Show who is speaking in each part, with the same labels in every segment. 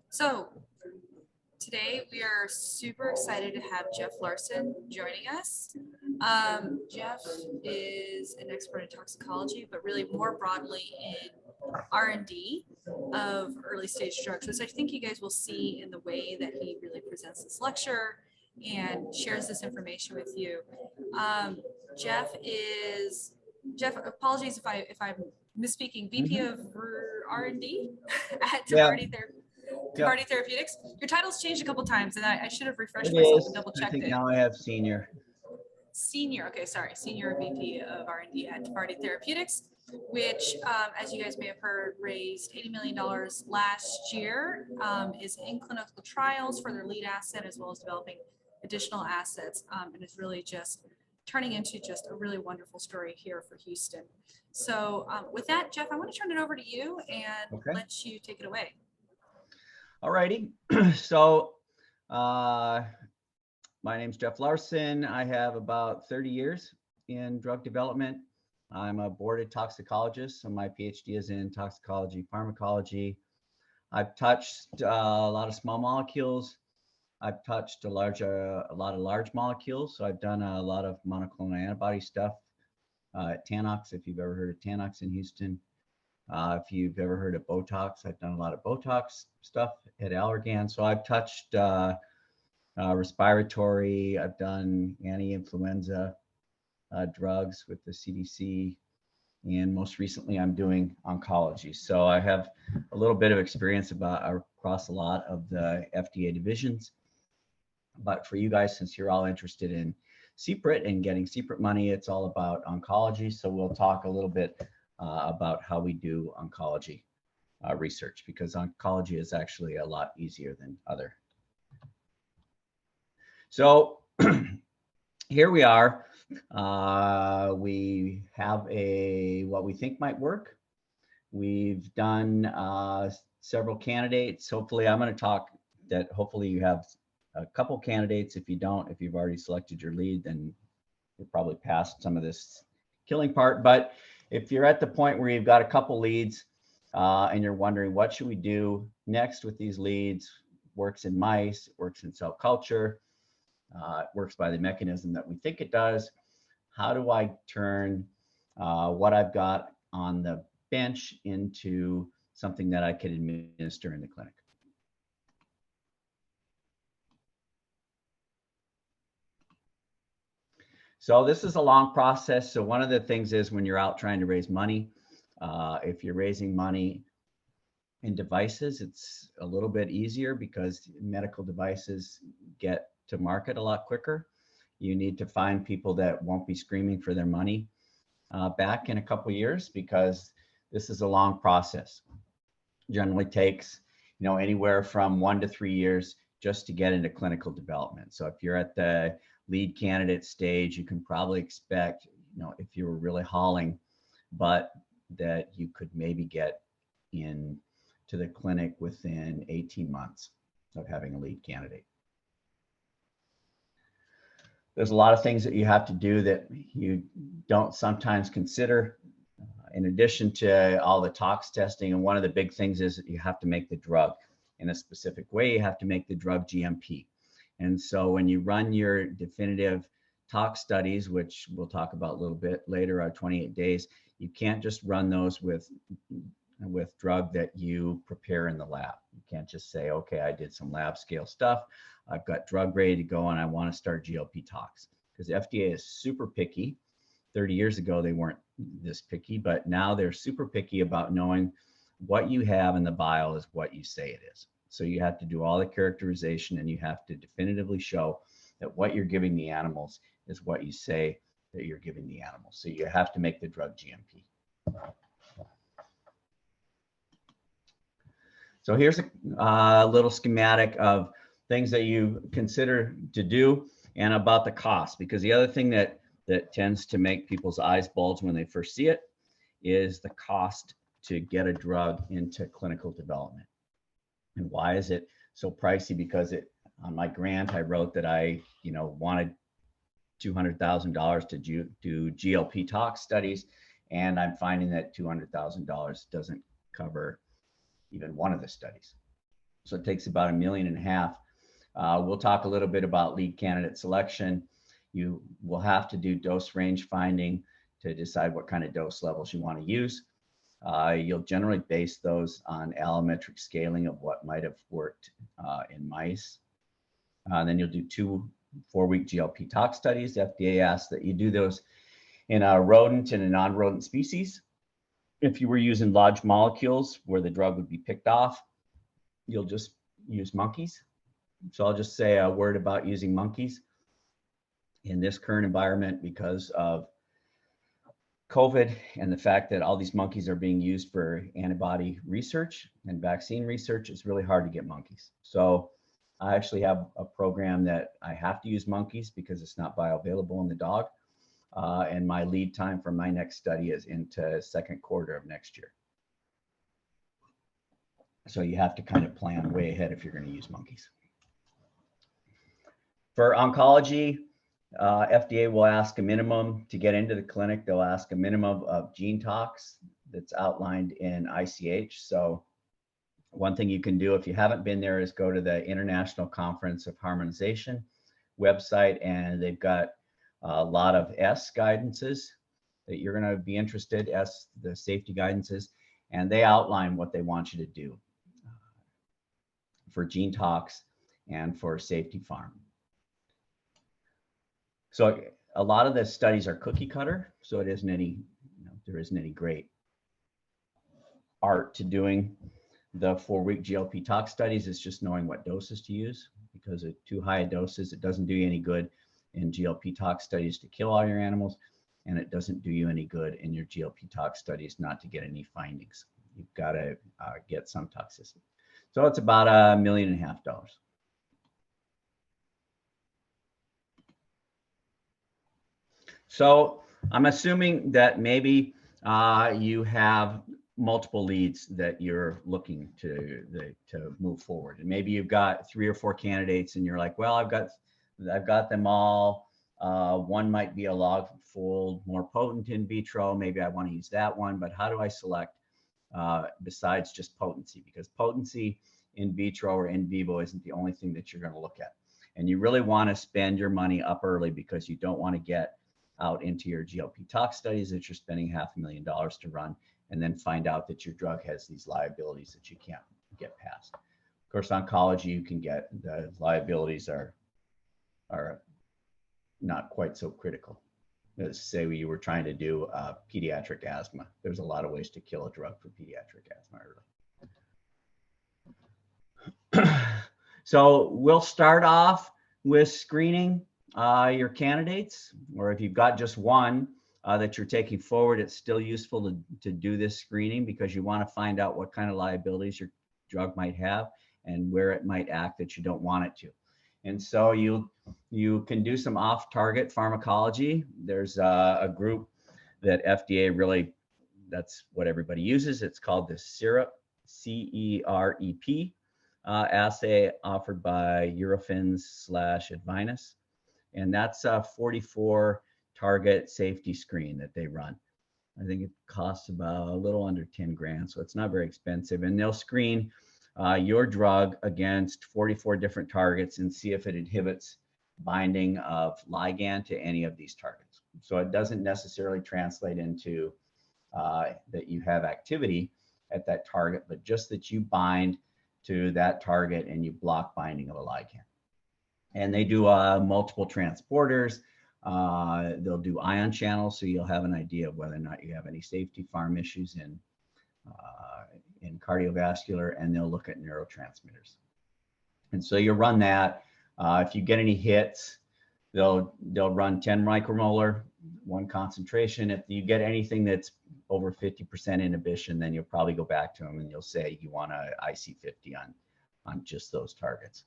Speaker 1: So today we are super excited to have Jeff Larson joining us. Jeff is an expert in toxicology, but really more broadly in R&D of early stage drugs, which I think you guys will see in the way that he really presents this lecture and shares this information with you. Jeff, apologies if I'm misspeaking, VP of R&D at Tavardi Therapeutics. Your title's changed a couple times, and I should have refreshed myself and double checked it.
Speaker 2: Now I have senior.
Speaker 1: Senior, okay, sorry, Senior VP of R&D at Tavardi Therapeutics, which, as you guys may have heard, raised $80 million last year, is in clinical trials for their lead asset, as well as developing additional assets, and is really just turning into just a really wonderful story here for Houston. So with that, Jeff, I want to turn it over to you and let you take it away.
Speaker 2: All righty. So my name's Jeff Larson. I have about 30 years in drug development. I'm a boarded toxicologist, so my PhD is in toxicology, pharmacology. I've touched a lot of small molecules. I've touched a lot of large molecules. So I've done a lot of monoclonal antibody stuff at Tanox, if you've ever heard of Tanox in Houston. If you've ever heard of Botox, I've done a lot of Botox stuff at Allergan. So I've touched respiratory, I've done anti-influenza drugs with the CDC, and most recently I'm doing oncology. So I have a little bit of experience across a lot of the FDA divisions. But for you guys, since you're all interested in CPRIT and getting CPRIT money, it's all about oncology. So we'll talk a little bit about how we do oncology research, because oncology is actually a lot easier than other. So here we are. We have what we think might work. We've done several candidates. Hopefully, I'm going to talk that hopefully you have a couple candidates. If you don't, if you've already selected your lead, then you're probably past some of this killing part. But if you're at the point where you've got a couple leads and you're wondering what should we do next with these leads, works in mice, it works in cell culture, it works by the mechanism that we think it does. How do I turn what I've got on the bench into something that I could administer in the clinic? So this is a long process. So one of the things is when you're out trying to raise money, if you're raising money in devices, it's a little bit easier because medical devices get to market a lot quicker. You need to find people that won't be screaming for their money back in a couple of years, because this is a long process. Generally takes, anywhere from 1 to 3 years just to get into clinical development. So if you're at the lead candidate stage, you can probably expect, if you were really hauling, but that you could maybe get in to the clinic within 18 months of having a lead candidate. There's a lot of things that you have to do that you don't sometimes consider, in addition to all the tox testing. And one of the big things is that you have to make the drug in a specific way. You have to make the drug GMP. And so when you run your definitive tox studies, which we'll talk about a little bit later, our 28 days, you can't just run those with drug that you prepare in the lab. You can't just say, okay, I did some lab scale stuff, I've got drug ready to go, and I want to start GLP tox. Because the FDA is super picky. 30 years ago, they weren't this picky, but now they're super picky about knowing what you have in the vial is what you say it is. So you have to do all the characterization, and you have to definitively show that what you're giving the animals is what you say that you're giving the animals. So you have to make the drug GMP. So here's a little schematic of things that you consider to do and about the cost, because the other thing that tends to make people's eyes bulge when they first see it is the cost to get a drug into clinical development. And why is it so pricey? Because on my grant, I wrote that I, wanted $200,000 to do GLP tox studies, and I'm finding that $200,000 doesn't cover even one of the studies. So it takes about $1.5 million. We'll talk a little bit about lead candidate selection. You will have to do dose range finding to decide what kind of dose levels you want to use. You'll generally base those on allometric scaling of what might have worked in mice. Then you'll do 2 4-week GLP tox studies. The FDA asks that you do those in a rodent and a non-rodent species. If you were using large molecules where the drug would be picked off, you'll just use monkeys. So I'll just say a word about using monkeys in this current environment because of COVID and the fact that all these monkeys are being used for antibody research and vaccine research. It's really hard to get monkeys. So I actually have a program that I have to use monkeys because it's not bioavailable in the dog. And my lead time for my next study is into second quarter of next year. So you have to kind of plan way ahead if you're going to use monkeys. For oncology, FDA will ask a minimum to get into the clinic. They'll ask a minimum of gene tox that's outlined in ICH. So one thing you can do if you haven't been there is go to the International Conference of Harmonization website, and they've got a lot of S guidances that you're going to be interested in, the safety guidances, and they outline what they want you to do for gene tox and for safety farm. So a lot of the studies are cookie cutter, so it isn't any, there isn't any great art to doing the 4-week GLP tox studies. It's just knowing what doses to use, because at too high doses, it doesn't do you any good in GLP tox studies to kill all your animals, and it doesn't do you any good in your GLP tox studies not to get any findings. You've got to get some toxicity. So it's about $1.5 million. So I'm assuming that maybe you have multiple leads that you're looking to move forward, and maybe you've got 3 or 4 candidates, and you're like, well, I've got them all. One might be a log-fold more potent in vitro. Maybe I want to use that one, but how do I select besides just potency? Because potency in vitro or in vivo isn't the only thing that you're going to look at, and you really want to spend your money up early because you don't want to get out into your GLP tox studies that you're spending $500,000 to run, and then find out that your drug has these liabilities that you can't get past. Of course, oncology, you can get the liabilities are not quite so critical. Let's say you were trying to do pediatric asthma. There's a lot of ways to kill a drug for pediatric asthma early. So we'll start off with screening your candidates, or if you've got just one that you're taking forward, it's still useful to do this screening because you want to find out what kind of liabilities your drug might have and where it might act that you don't want it to. And so you can do some off-target pharmacology. There's a group that FDA really, that's what everybody uses. It's called the CEREP, CEREP assay offered by Eurofins/Advinus. And that's a 44 target safety screen that they run. I think it costs about a little under 10 grand, so it's not very expensive. And they'll screen your drug against 44 different targets and see if it inhibits binding of ligand to any of these targets. So it doesn't necessarily translate into that you have activity at that target, but just that you bind to that target and you block binding of a ligand. And they do multiple transporters. They'll do ion channels, so you'll have an idea of whether or not you have any safety farm issues in cardiovascular, and they'll look at neurotransmitters. And so you run that. If you get any hits, they'll run 10 micromolar, one concentration. If you get anything that's over 50% inhibition, then you'll probably go back to them and you'll say you want a IC50 on just those targets.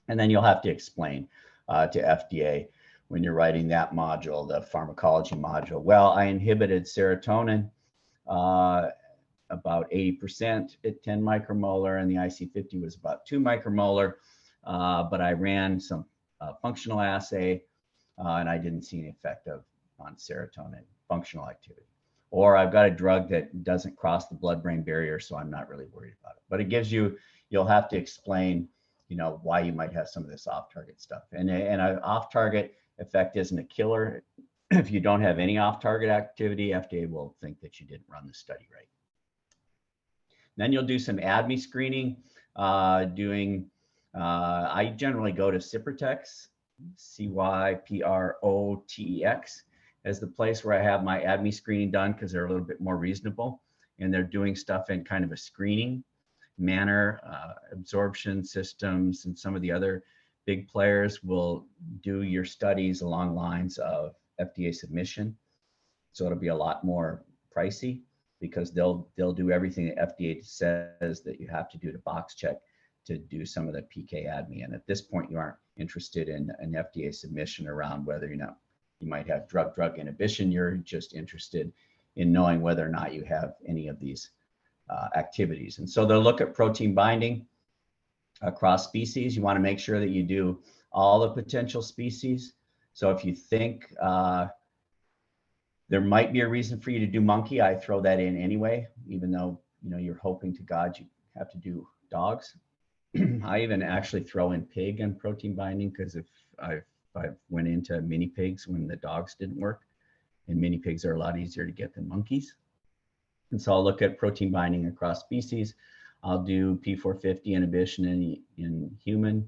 Speaker 2: And then you'll have to explain to FDA when you're writing that module, the pharmacology module. Well, I inhibited serotonin about 80% at 10 micromolar, and the IC50 was about 2 micromolar, but I ran some functional assay and I didn't see any effect on serotonin functional activity. Or I've got a drug that doesn't cross the blood-brain barrier, so I'm not really worried about it. But it gives you you'll have to explain, you know, why you might have some of this off-target stuff. And an off-target effect isn't a killer. If you don't have any off-target activity, FDA will think that you didn't run the study right. Then you'll do some ADME screening, I generally go to Cyprotex, CYPROTEX, as the place where I have my ADME screening done because they're a little bit more reasonable, and they're doing stuff in kind of a screening manner. Absorption systems and some of the other big players will do your studies along lines of FDA submission. So it'll be a lot more pricey because they'll do everything the FDA says that you have to do to box check to do some of the PK ADME. And at this point, you aren't interested in an FDA submission around whether you might have drug inhibition. You're just interested in knowing whether or not you have any of these activities. And so they'll look at protein binding across species. You want to make sure that you do all the potential species. So if you think there might be a reason for you to do monkey, I throw that in anyway, even though, you know, you're hoping to God you have to do dogs. I even actually throw in pig and protein binding because if I went into mini pigs when the dogs didn't work, and mini pigs are a lot easier to get than monkeys. And so I'll look at protein binding across species. I'll do P450 inhibition in human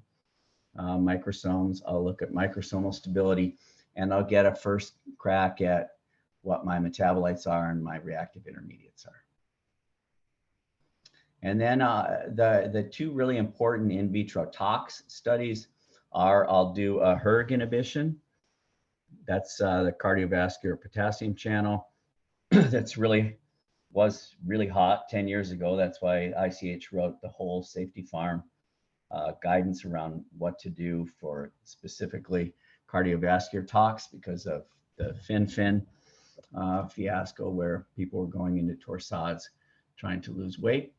Speaker 2: microsomes. I'll look at microsomal stability, and I'll get a first crack at what my metabolites are and my reactive intermediates are. And then the two really important in vitro tox studies are, I'll do a hERG inhibition. That's the cardiovascular potassium channel. That's was really hot 10 years ago. That's why ICH wrote the whole safety farm guidance around what to do for specifically cardiovascular tox because of the fin fiasco where people were going into torsades trying to lose weight.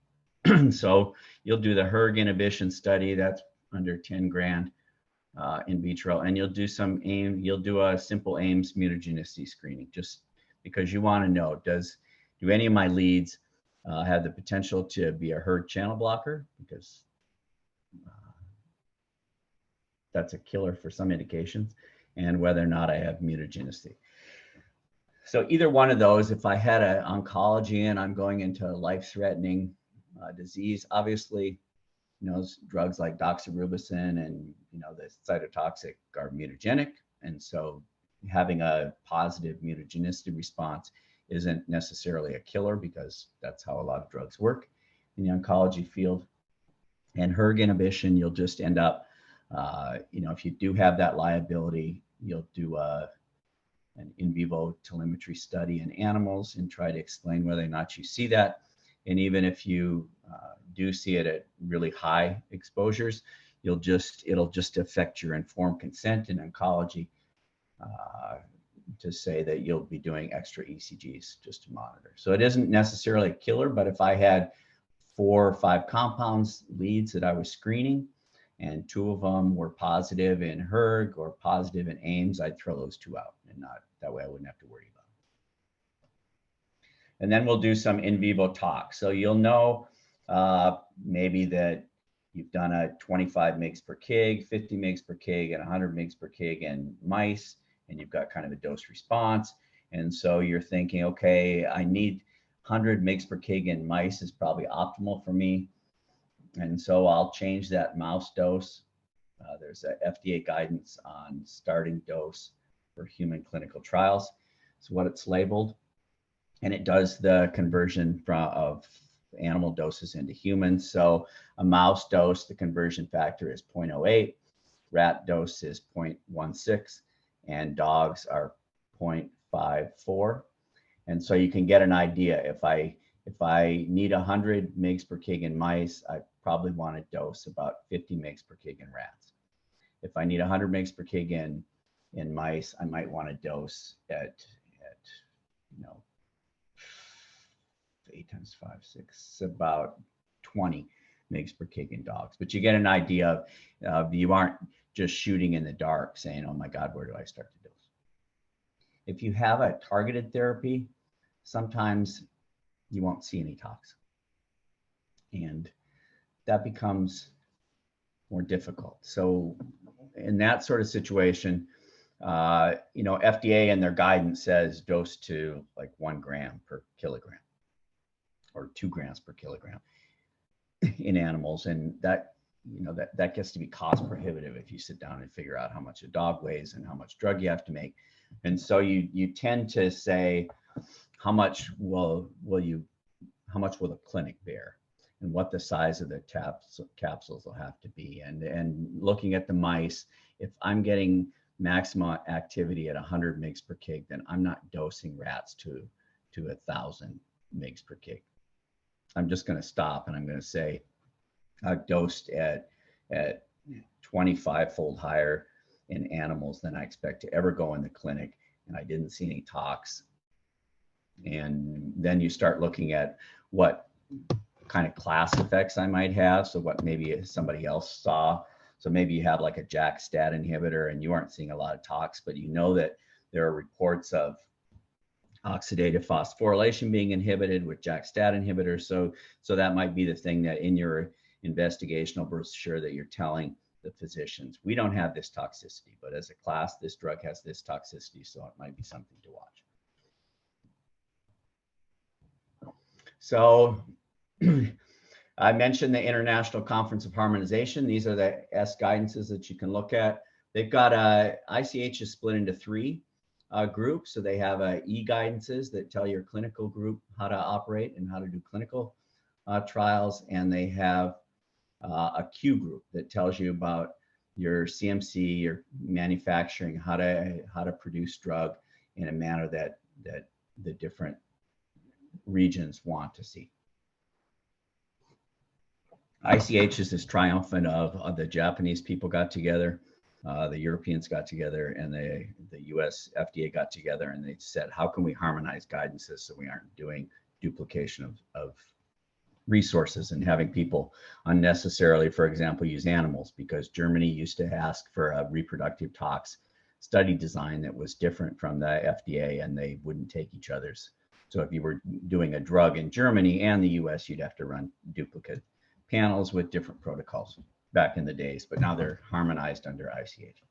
Speaker 2: So you'll do the hERG inhibition study. That's under 10 grand in vitro, and you'll do a simple Ames mutagenicity screening just because you want to know, do any of my leads have the potential to be a hERG channel blocker? Because that's a killer for some indications, and whether or not I have mutagenicity. So either one of those, if I had an oncology and I'm going into life-threatening disease, obviously, you know, drugs like doxorubicin and, you know, the cytotoxic are mutagenic. And so having a positive mutagenicity response isn't necessarily a killer because that's how a lot of drugs work in the oncology field. And hERG inhibition, you'll just end up, you know, if you do have that liability, you'll do an in vivo telemetry study in animals and try to explain whether or not you see that. And even if you do see it at really high exposures, it'll just affect your informed consent in oncology to say that you'll be doing extra ECGs just to monitor. So it isn't necessarily a killer, but if I had 4 or 5 compounds leads that I was screening and 2 of them were positive in hERG or positive in Ames, I'd throw those 2 out and not that way I wouldn't have to worry about it. And then we'll do some in vivo tox. So you'll know maybe that you've done a 25 mg per kg, 50 mg per kg, and 100 mg per kg in mice, and you've got kind of a dose response. And so you're thinking, okay, I need 100 mg per kg in mice is probably optimal for me. And so I'll change that mouse dose. There's a FDA guidance on starting dose for human clinical trials. So what it's labeled, and it does the conversion of animal doses into humans. So a mouse dose, the conversion factor is 0.08, rat dose is 0.16, and dogs are 0.54. And so you can get an idea. If I need 100 mg per kg in mice, I probably want to dose about 50 mg per kg in rats. If I need 100 mg per kg in mice, I might want to dose at you know, 8 times 5, 6, about 20 mg per kg in dogs. But you get an idea of you aren't just shooting in the dark saying, oh my God, where do I start to dose? If you have a targeted therapy, sometimes you won't see any tox. And that becomes more difficult. So in that sort of situation, FDA and their guidance says dose to like 1 gram per kilogram or 2 grams per kilogram in animals. And that gets to be cost prohibitive if you sit down and figure out how much a dog weighs and how much drug you have to make. And so you tend to say, how much will the clinic bear, and what the size of the capsules will have to be. And looking at the mice, if I'm getting maximum activity at 100 mg per kg, then I'm not dosing rats to 1,000 mg per kg. I'm just going to stop and I'm going to say I've dosed at 25-fold higher in animals than I expect to ever go in the clinic, and I didn't see any tox. And then you start looking at what kind of class effects I might have. So what maybe somebody else saw. So maybe you have like a JAK-STAT inhibitor and you aren't seeing a lot of tox, but you know that there are reports of oxidative phosphorylation being inhibited with JAK-STAT inhibitors. So that might be the thing that in your investigational brochure that you're telling the physicians, we don't have this toxicity, but as a class, this drug has this toxicity, so it might be something to watch. So I mentioned the International Conference of Harmonization. These are the S guidances that you can look at. They've got ICH is split into 3 groups. So they have E guidances that tell your clinical group how to operate and how to do clinical trials. And they have a Q group that tells you about your CMC, your manufacturing, how to produce drug in a manner that the different regions want to see. ICH is this triumphant of the Japanese people got together, the Europeans got together, and the US FDA got together, and they said, how can we harmonize guidances so we aren't doing duplication of resources and having people unnecessarily, for example, use animals, because Germany used to ask for a reproductive tox study design that was different from the FDA, and they wouldn't take each other's. So if you were doing a drug in Germany and the US, you'd have to run duplicate panels with different protocols back in the days, but now they're harmonized under ICH.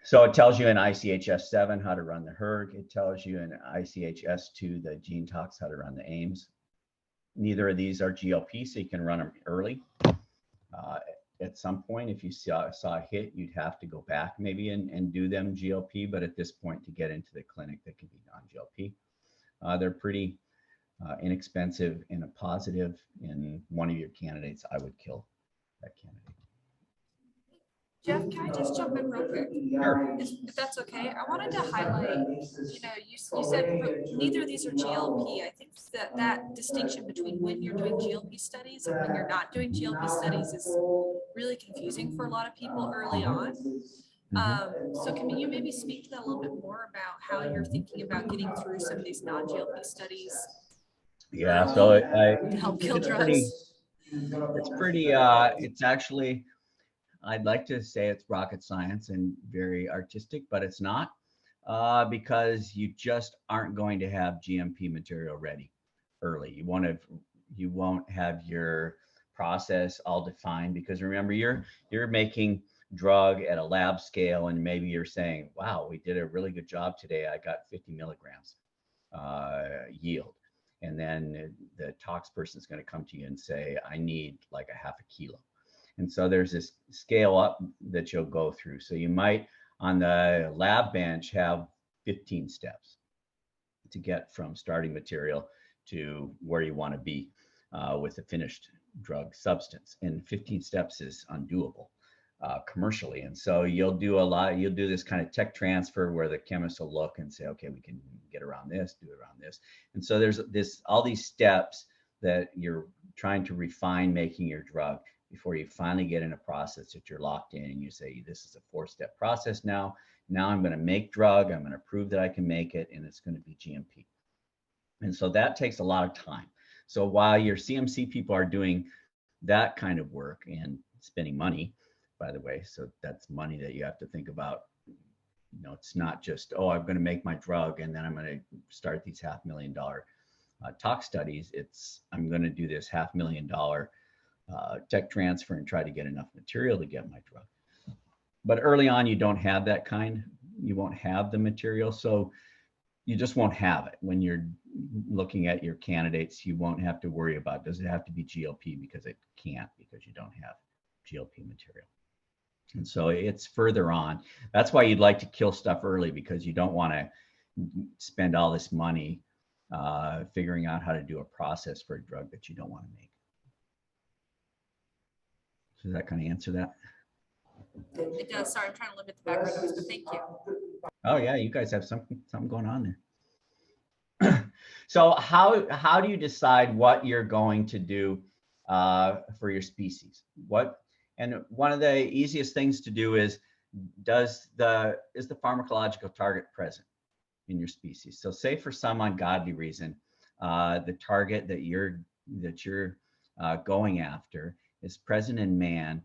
Speaker 2: So it tells you in ICH-S7 how to run the HERG. It tells you in ICH-S2, the gene tox, how to run the AIMS. Neither of these are GLP, so you can run them early. At some point, if you saw a hit, you'd have to go back maybe and do them GLP, but at this point, to get into the clinic, they can be non-GLP. They're pretty inexpensive and a positive in one of your candidates. I would kill that candidate.
Speaker 1: Jeff, can I just jump in real quick?
Speaker 2: Sure.
Speaker 1: If that's okay. I wanted to highlight, you said neither of these are GLP. I think that distinction between when you're doing GLP studies and when you're not doing GLP studies is really confusing for a lot of people early on. So can you maybe speak to that a little bit more about how you're thinking about getting through some of these non-GLP studies?
Speaker 2: Yeah, so
Speaker 1: to help kill drugs.
Speaker 2: It's actually, I'd like to say it's rocket science and very artistic, but it's not, because you just aren't going to have GMP material ready early. You won't have your process all defined, because remember, you're making drug at a lab scale, and maybe you're saying, wow, we did a really good job today. I got 50 milligrams yield. And then the tox person is going to come to you and say, I need like a half a kilo. And so there's this scale up that you'll go through. So you might, on the lab bench, have 15 steps to get from starting material to where you want to be with a finished drug substance. And 15 steps is undoable commercially. And so you'll do this kind of tech transfer where the chemist will look and say, okay, we can get around this, do it around this. And so there's all these steps that you're trying to refine making your drug before you finally get in a process that you're locked in and you say, this is a 4-step process now. Now I'm going to make drug, I'm going to prove that I can make it, and it's going to be GMP. And so that takes a lot of time. So while your CMC people are doing that kind of work and spending money, by the way, so that's money that you have to think about. It's not just, oh, I'm going to make my drug and then I'm going to start these $500,000 tox studies. It's, I'm going to do this $500,000 tech transfer and try to get enough material to get my drug. But early on, you don't have that kind. You won't have the material, so you just won't have it. When you're looking at your candidates, you won't have to worry about, does it have to be GLP, because it can't, because you don't have GLP material. And so it's further on. That's why you'd like to kill stuff early, because you don't want to spend all this money figuring out how to do a process for a drug that you don't want to make. Does that kind of answer that?
Speaker 1: It does. Sorry, I'm trying to limit the background noise, but thank you.
Speaker 2: Oh yeah, you guys have something going on there. So how do you decide what you're going to do for your species? And one of the easiest things to do is, is the pharmacological target present in your species? So say for some ungodly reason, the target that you're going after is present in man,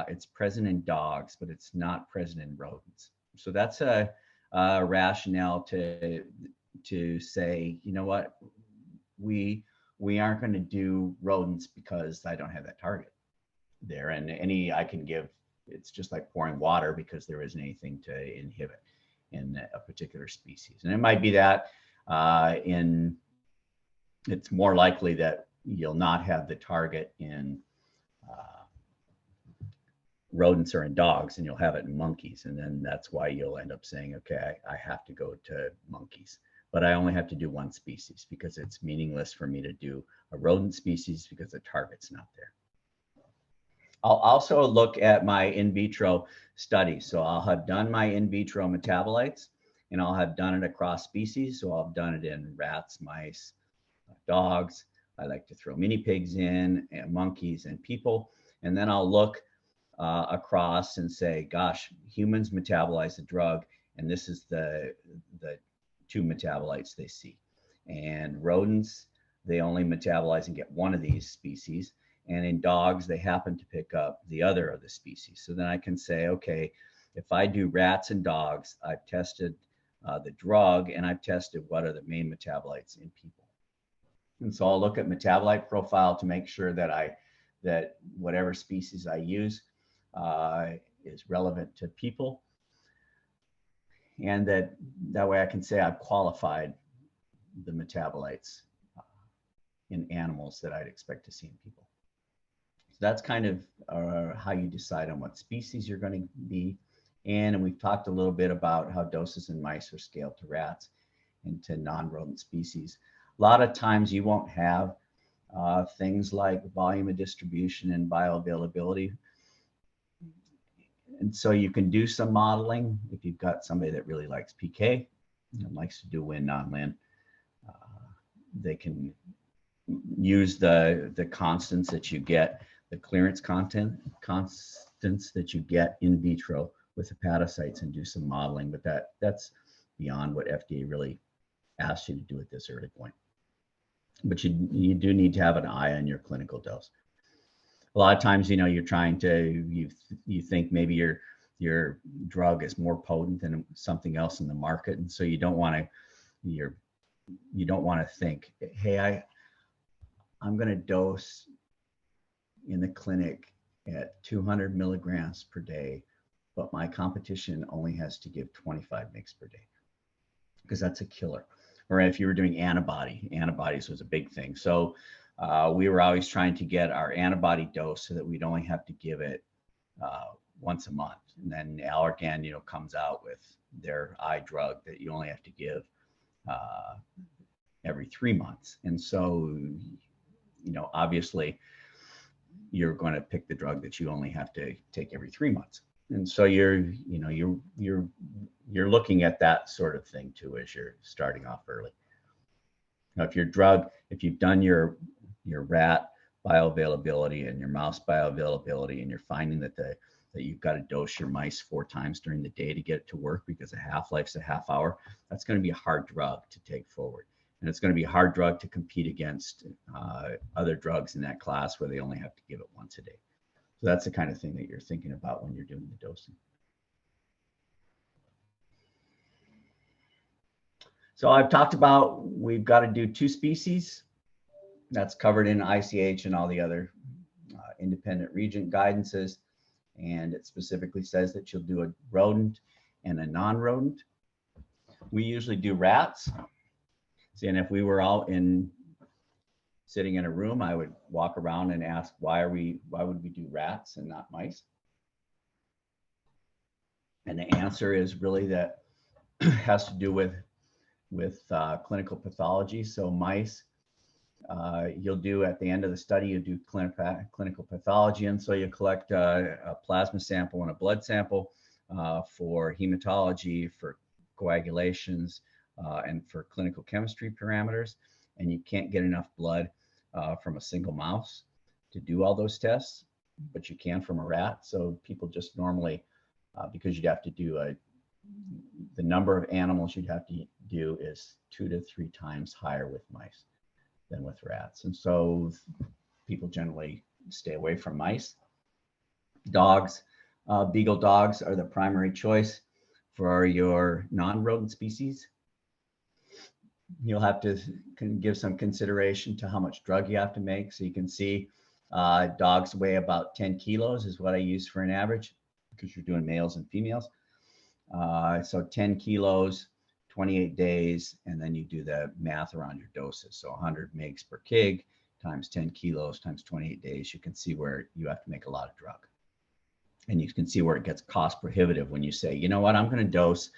Speaker 2: it's present in dogs, but it's not present in rodents. So that's a rationale to say, you know what, we aren't going to do rodents because I don't have that target there, and any I can give, it's just like pouring water, because there isn't anything to inhibit in a particular species. And it might be that it's more likely that you'll not have the target in rodents or in dogs, and you'll have it in monkeys. And then that's why you'll end up saying, okay, I have to go to monkeys, but I only have to do one species, because it's meaningless for me to do a rodent species because the target's not there. I'll also look at my in vitro study. So I'll have done my in vitro metabolites, and I'll have done it across species. So I've done it in rats, mice, dogs. I like to throw mini pigs in, and monkeys and people. And then I'll look across and say, gosh, humans metabolize the drug, and this is the two metabolites they see. And rodents, they only metabolize and get one of these species. And in dogs, they happen to pick up the other of the species. So then I can say, okay, if I do rats and dogs, I've tested the drug, and I've tested what are the main metabolites in people. And so I'll look at metabolite profile to make sure that that whatever species I use is relevant to people, and that way I can say I've qualified the metabolites in animals that I'd expect to see in people. So that's kind of how you decide on what species you're going to be in. And we've talked a little bit about how doses in mice are scaled to rats and to non-rodent species. A lot of times you won't have things like volume of distribution and bioavailability. And so you can do some modeling if you've got somebody that really likes PK and likes to do win, non-win. They can use the constants that you get, the clearance constants that you get in vitro with hepatocytes, and do some modeling. But that's beyond what FDA really asks you to do at this early point. But you do need to have an eye on your clinical dose. A lot of times, you're trying to, you think maybe your drug is more potent than something else in the market, and so you don't want to think, hey, I'm going to dose in the clinic at 200 milligrams per day, but my competition only has to give 25 mg per day, because that's a killer. Or if you were doing antibodies was a big thing. So we were always trying to get our antibody dose so that we'd only have to give it once a month. And then Allergan, comes out with their eye drug that you only have to give every 3 months. And so, obviously you're going to pick the drug that you only have to take every 3 months. And so you're looking at that sort of thing too as you're starting off early. Now, if you've done your rat bioavailability and your mouse bioavailability, and you're finding that you've got to dose your mice 4 times during the day to get it to work because the half-life's a half hour, that's going to be a hard drug to take forward. And it's going to be a hard drug to compete against other drugs in that class where they only have to give it once a day. So that's the kind of thing that you're thinking about when you're doing the dosing. So I've talked about we've got to do 2 species. That's covered in ICH and all the other independent regent guidances, and it specifically says that you'll do a rodent and a non-rodent. We usually do rats. See, and if we were out sitting in a room, I would walk around and ask, why would we do rats and not mice? And the answer is really that has to do with clinical pathology. So mice, you'll do at the end of the study, you do clinical pathology. And so you collect a plasma sample and a blood sample for hematology, for coagulations, and for clinical chemistry parameters. And you can't get enough blood from a single mouse to do all those tests, but you can from a rat. So people just normally, because you'd have to do the number of animals you'd have to do is 2 to 3 times higher with mice than with rats. And so people generally stay away from mice. Dogs, beagle dogs are the primary choice for your non-rodent species. You'll have to give some consideration to how much drug you have to make. So you can see dogs weigh about 10 kilos is what I use for an average, because you're doing males and females. So 10 kilos, 28 days, and then you do the math around your doses. So 100 mg per kg times 10 kilos times 28 days. You can see where you have to make a lot of drug. And you can see where it gets cost prohibitive when you say, you know what, I'm going to dose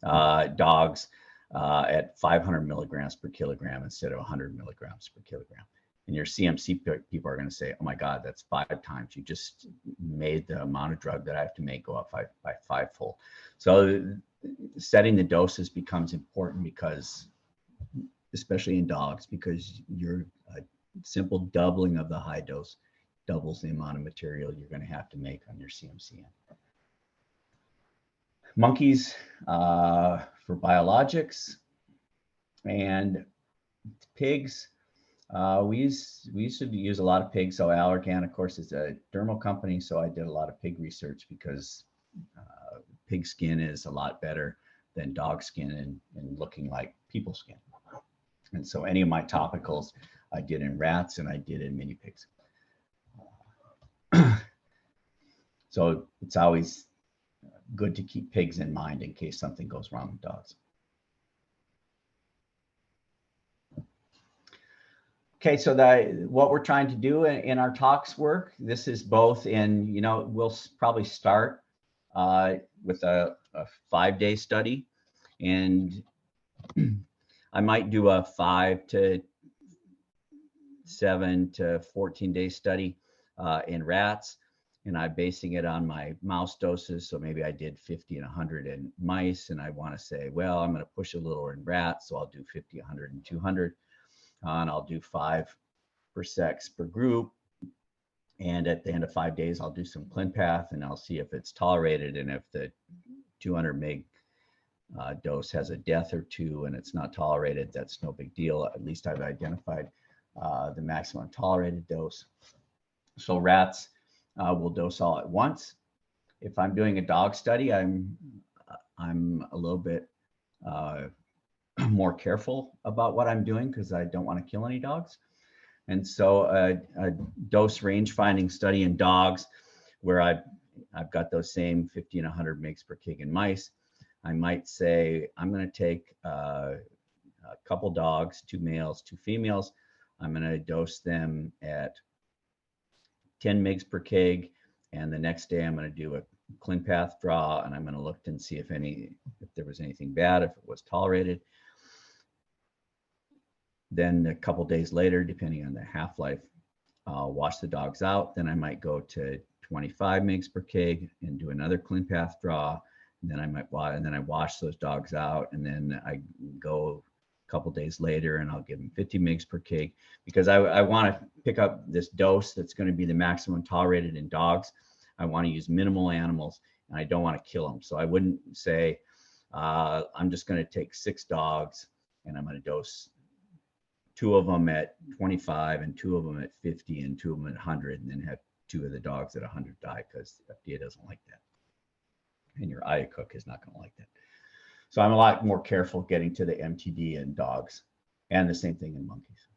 Speaker 2: dogs at 500 milligrams per kilogram instead of 100 milligrams per kilogram. And your CMC people are going to say, oh my God, that's 5 times. You just made the amount of drug that I have to make go up by 5-fold. So setting the doses becomes important, because, especially in dogs, because your simple doubling of the high dose doubles the amount of material you're going to have to make on your CMC. Monkeys for biologics, and pigs. We used to use a lot of pigs. So Allergan, of course, is a dermal company. So I did a lot of pig research, because pig skin is a lot better than dog skin and looking like people skin. And so any of my topicals I did in rats and I did in mini pigs. So it's always good to keep pigs in mind in case something goes wrong with dogs. Okay, so what we're trying to do in our tox work, this is both in, we'll probably start with a 5-day study, and I might do a 5 to 7 to 14-day study in rats, and I'm basing it on my mouse doses. So maybe I did 50 and 100 in mice, and I want to say, well, I'm going to push a little in rats, so I'll do 50, 100, and 200. And I'll do 5 per sex per group. And at the end of 5 days, I'll do some ClinPath, and I'll see if it's tolerated. And if the 200 mg dose has a death or 2 and it's not tolerated, that's no big deal. At least I've identified the maximum tolerated dose. So rats will dose all at once. If I'm doing a dog study, I'm a little bit more careful about what I'm doing, because I don't want to kill any dogs. And so a dose range finding study in dogs, where I've got those same 50 and 100 mg per kg in mice, I might say I'm going to take a couple dogs, 2 males, 2 females. I'm going to dose them at 10 mg per kg, and the next day I'm going to do a ClinPath draw, and I'm going to look and see if there was anything bad, if it was tolerated. Then a couple days later, depending on the half-life, I'll wash the dogs out. Then I might go to 25 mg per kg and do another ClinPath draw. And then I wash those dogs out, and then I go a couple days later and I'll give them 50 mg per kg, because I want to pick up this dose that's going to be the maximum tolerated in dogs. I want to use minimal animals, and I don't want to kill them. So I wouldn't say I'm just going to take 6 dogs and I'm going to dose 2 of them at 25 and 2 of them at 50 and 2 of them at 100, and then have 2 of the dogs at 100 die, because FDA doesn't like that. And your IACUC is not going to like that. So I'm a lot more careful getting to the MTD in dogs, and the same thing in monkeys.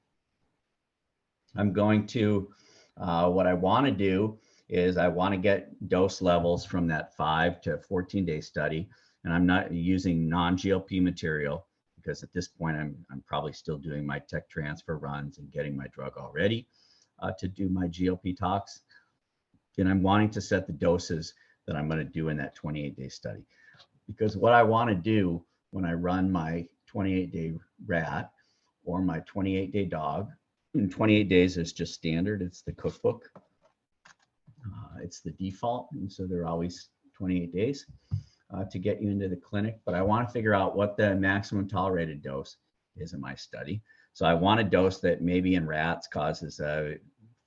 Speaker 2: I'm going to What I want to do is I want to get dose levels from that 5 to 14-day study, and I'm not using non-GLP material because at this point I'm probably still doing my tech transfer runs and getting my drug all ready to do my GLP tox. And I'm wanting to set the doses that I'm going to do in that 28-day study, because what I want to do when I run my 28-day rat or my 28-day dog, in 28 days is just standard. It's the cookbook. It's the default, and so they're always 28 days to get you into the clinic. But I want to figure out what the maximum tolerated dose is in my study. So I want a dose that maybe in rats causes a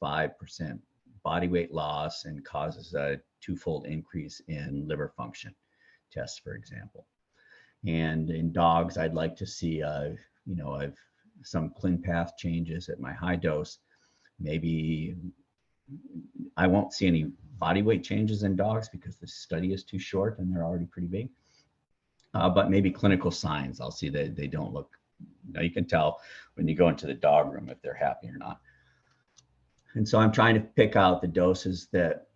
Speaker 2: 5% body weight loss and causes a 2-fold increase in liver function tests, for example. And in dogs, I'd like to see, I've some ClinPath changes at my high dose. Maybe I won't see any body weight changes in dogs because the study is too short and they're already pretty big. But maybe clinical signs, I'll see that they don't look, you can tell when you go into the dog room if they're happy or not. And so I'm trying to pick out the doses that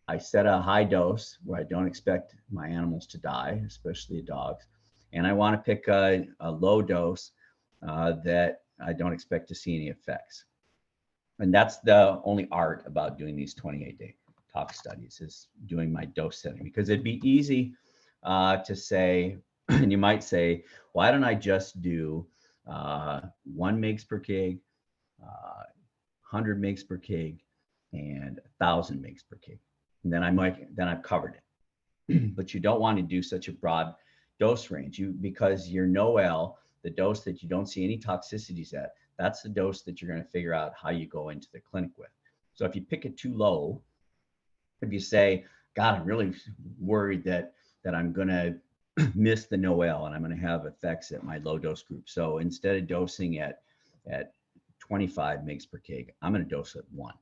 Speaker 2: I set a high dose where I don't expect my animals to die, especially dogs. And I want to pick a low dose that I don't expect to see any effects. And that's the only art about doing these 28-day tox studies, is doing my dose setting, because it'd be easy to say, and you might say, why don't I just do 1 mg per kg, 100 mg per kg, and 1,000 mg per kg. And then I've covered it. But you don't want to do such a broad dose range, because your NOEL, the dose that you don't see any toxicities at, that's the dose that you're going to figure out how you go into the clinic with. So if you pick it too low, if you say, God, I'm really worried that I'm going to miss the NOEL and I'm going to have effects at my low dose group. So instead of dosing at 25 mg per kg, I'm going to dose at 1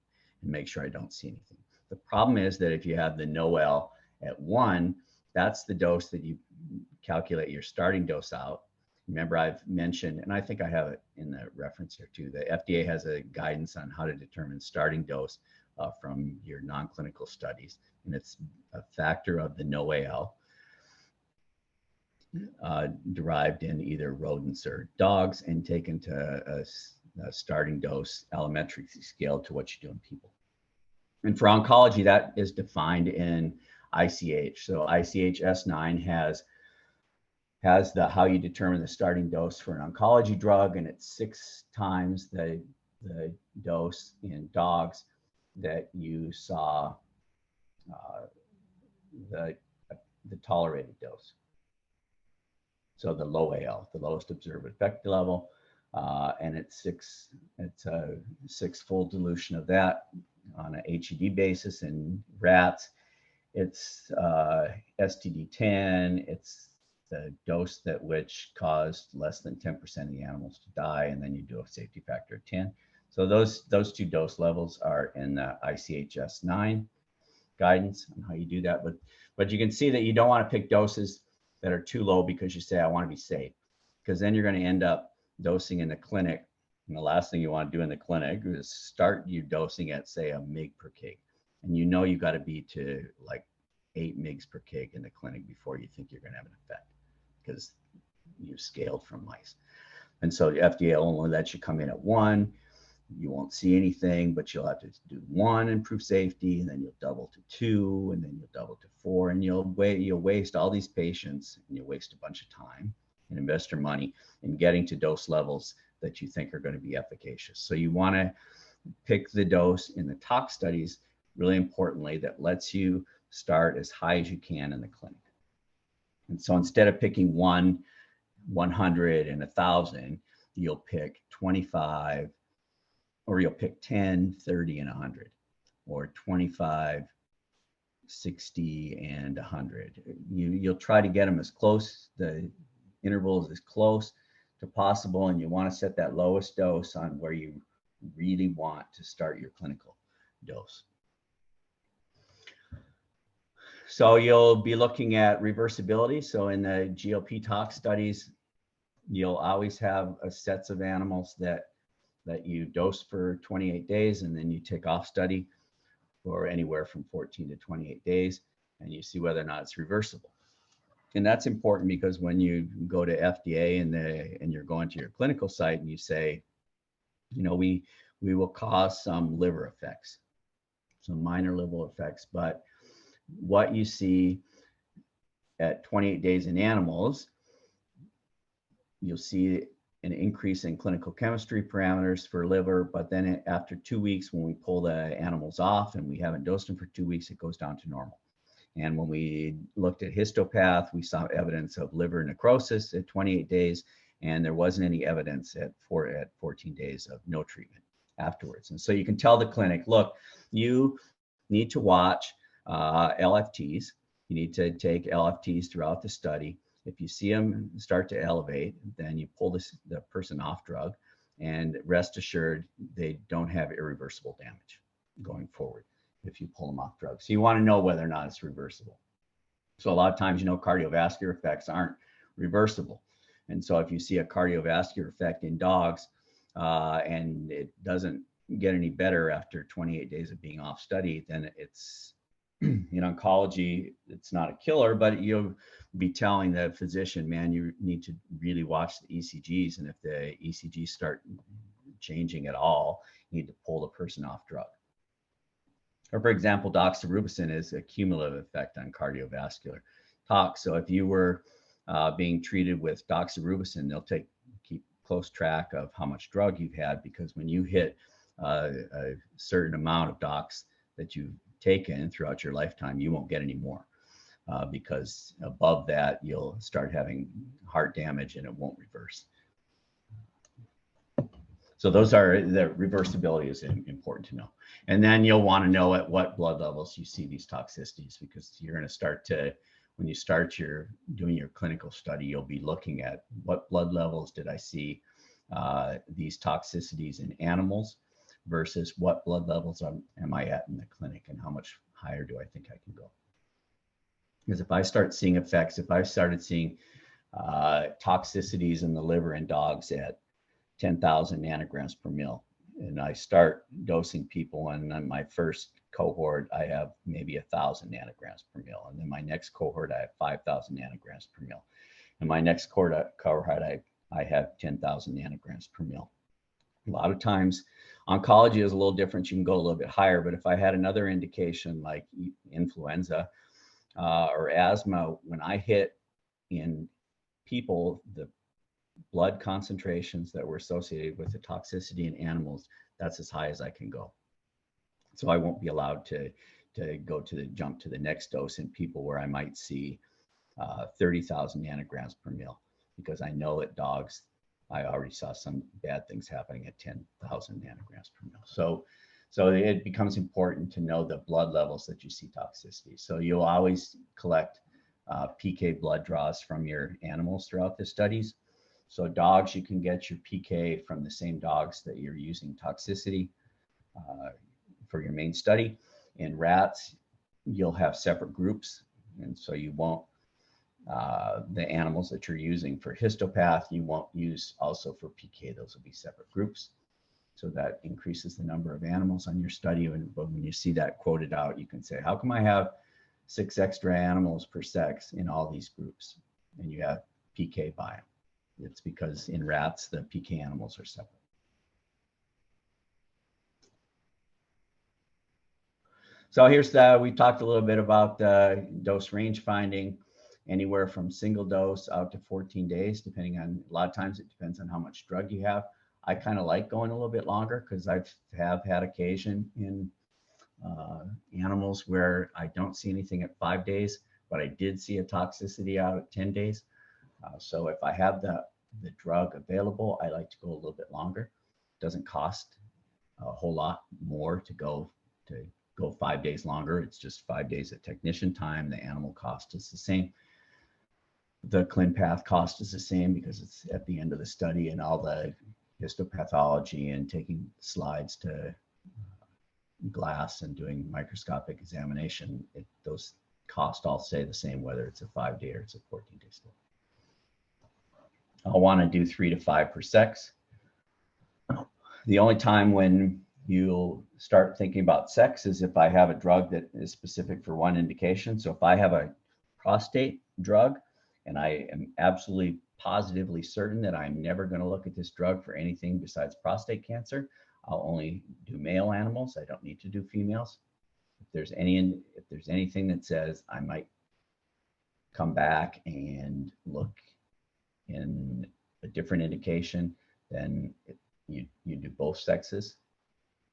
Speaker 2: and make sure I don't see anything. The problem is that if you have the NOEL at 1, that's the dose that you calculate your starting dose out. Remember, I've mentioned, and I think I have it in the reference here too, the FDA has a guidance on how to determine starting dose from your non-clinical studies. And it's a factor of the NOEL derived in either rodents or dogs and taken to a starting dose allometrically scaled to what you do in people. And for oncology, that is defined in ICH. So ICH S9 has the how you determine the starting dose for an oncology drug, and it's 6 times the dose in dogs that you saw the tolerated dose. So the low AL, the lowest observed effect level, and it's a 6-fold dilution of that on a HED basis in rats. It's STD10. It's the dose that which caused less than 10% of the animals to die, and then you do a safety factor of 10. So those 2 dose levels are in the ICHS-9 guidance on how you do that. But you can see that you don't want to pick doses that are too low because you say, I want to be safe, because then you're going to end up dosing in the clinic. And the last thing you want to do in the clinic is start you dosing at, say, a mg per kg. And you know you got to be to like 8 mgs per kg in the clinic before you think you're going to have an effect, because you scaled from mice. And so the FDA only lets you come in at 1. You won't see anything, but you'll have to do 1 and prove safety, and then you'll double to 2, and then you'll double to 4, and you'll waste all these patients, and you'll waste a bunch of time and investor money in getting to dose levels that you think are going to be efficacious. So you want to pick the dose in the tox studies, really importantly, that lets you start as high as you can in the clinic. And so instead of picking 1, 100, and 1,000, you'll pick 25, or you'll pick 10, 30, and 100, or 25, 60, and 100. You'll try to get them as close, the intervals as close to possible, and you want to set that lowest dose on where you really want to start your clinical dose. So you'll be looking at reversibility. So in the GLP tox studies, you'll always have sets of animals that that you dose for 28 days and then you take off study for anywhere from 14 to 28 days, and you see whether or not it's reversible. And that's important because when you go to FDA and you're going to your clinical site and you say, you know, we will cause some liver effects, some minor liver effects, but what you see at 28 days in animals, you'll see an increase in clinical chemistry parameters for liver, but then after 2 weeks, when we pull the animals off and we haven't dosed them for 2 weeks, it goes down to normal. And when we looked at histopath, we saw evidence of liver necrosis at 28 days, and there wasn't any evidence at 14 days of no treatment afterwards. And so you can tell the clinic, look, you need to watch LFTs. You need to take LFTs throughout the study. If you see them start to elevate, then you pull the person off drug, and rest assured they don't have irreversible damage going forward if you pull them off drugs. So you want to know whether or not it's reversible. So a lot of times, you know, cardiovascular effects aren't reversible. And so if you see a cardiovascular effect in dogs and it doesn't get any better after 28 days of being off study, then it's, in oncology, it's not a killer, but you'll be telling the physician, man, you need to really watch the ECGs. And if the ECGs start changing at all, you need to pull the person off drug. Or for example, doxorubicin is a cumulative effect on cardiovascular tox. So if you were being treated with doxorubicin, they'll keep close track of how much drug you've had, because when you hit a certain amount of dox that you've taken throughout your lifetime, you won't get any more, because above that, you'll start having heart damage and it won't reverse. So those are the reversibility is important to know. And then you'll want to know at what blood levels you see these toxicities, because you're going to start to, when you start doing your clinical study, you'll be looking at what blood levels did I see these toxicities in animals versus what blood levels am I at in the clinic, and how much higher do I think I can go. Because if I start seeing effects, if I started seeing toxicities in the liver in dogs at 10,000 nanograms per mil, and I start dosing people, and on my first cohort, I have maybe 1,000 nanograms per mil. And then my next cohort, I have 5,000 nanograms per mil. And my next cohort, I have 10,000 nanograms per mil. A lot of times, oncology is a little different. You can go a little bit higher, but if I had another indication like influenza or asthma, when I hit in people the blood concentrations that were associated with the toxicity in animals, that's as high as I can go. So I won't be allowed to jump to the next dose in people where I might see 30,000 nanograms per mil, because I know at dogs, I already saw some bad things happening at 10,000 nanograms per mil. So it becomes important to know the blood levels that you see toxicity. So you'll always collect PK blood draws from your animals throughout the studies. So dogs, you can get your PK from the same dogs that you're using toxicity for your main study. In rats, you'll have separate groups. And so you won't, the animals that you're using for histopath, you won't use also for PK. Those will be separate groups. So that increases the number of animals on your study. But when you see that quoted out, you can say, how come I have 6 extra animals per sex in all these groups? And you have PK by them. It's because in rats, the PK animals are separate. So here's we talked a little bit about dose range finding, anywhere from single dose out to 14 days, depending on, a lot of times it depends on how much drug you have. I kind of like going a little bit longer, because I have had occasion in animals where I don't see anything at 5 days, but I did see a toxicity out at 10 days. So if I have the drug available, I like to go a little bit longer. It doesn't cost a whole lot more to go 5 days longer. It's just 5 days at technician time. The animal cost is the same. The ClinPath cost is the same, because it's at the end of the study, and all the histopathology and taking slides to glass and doing microscopic examination, those costs all stay the same, whether it's a 5-day or it's a 14-day study. I'll want to do 3 to 5 per sex. The only time when you'll start thinking about sex is if I have a drug that is specific for one indication. So if I have a prostate drug and I am absolutely positively certain that I'm never going to look at this drug for anything besides prostate cancer, I'll only do male animals. I don't need to do females. If there's anything that says I might come back and look in a different indication, then you do both sexes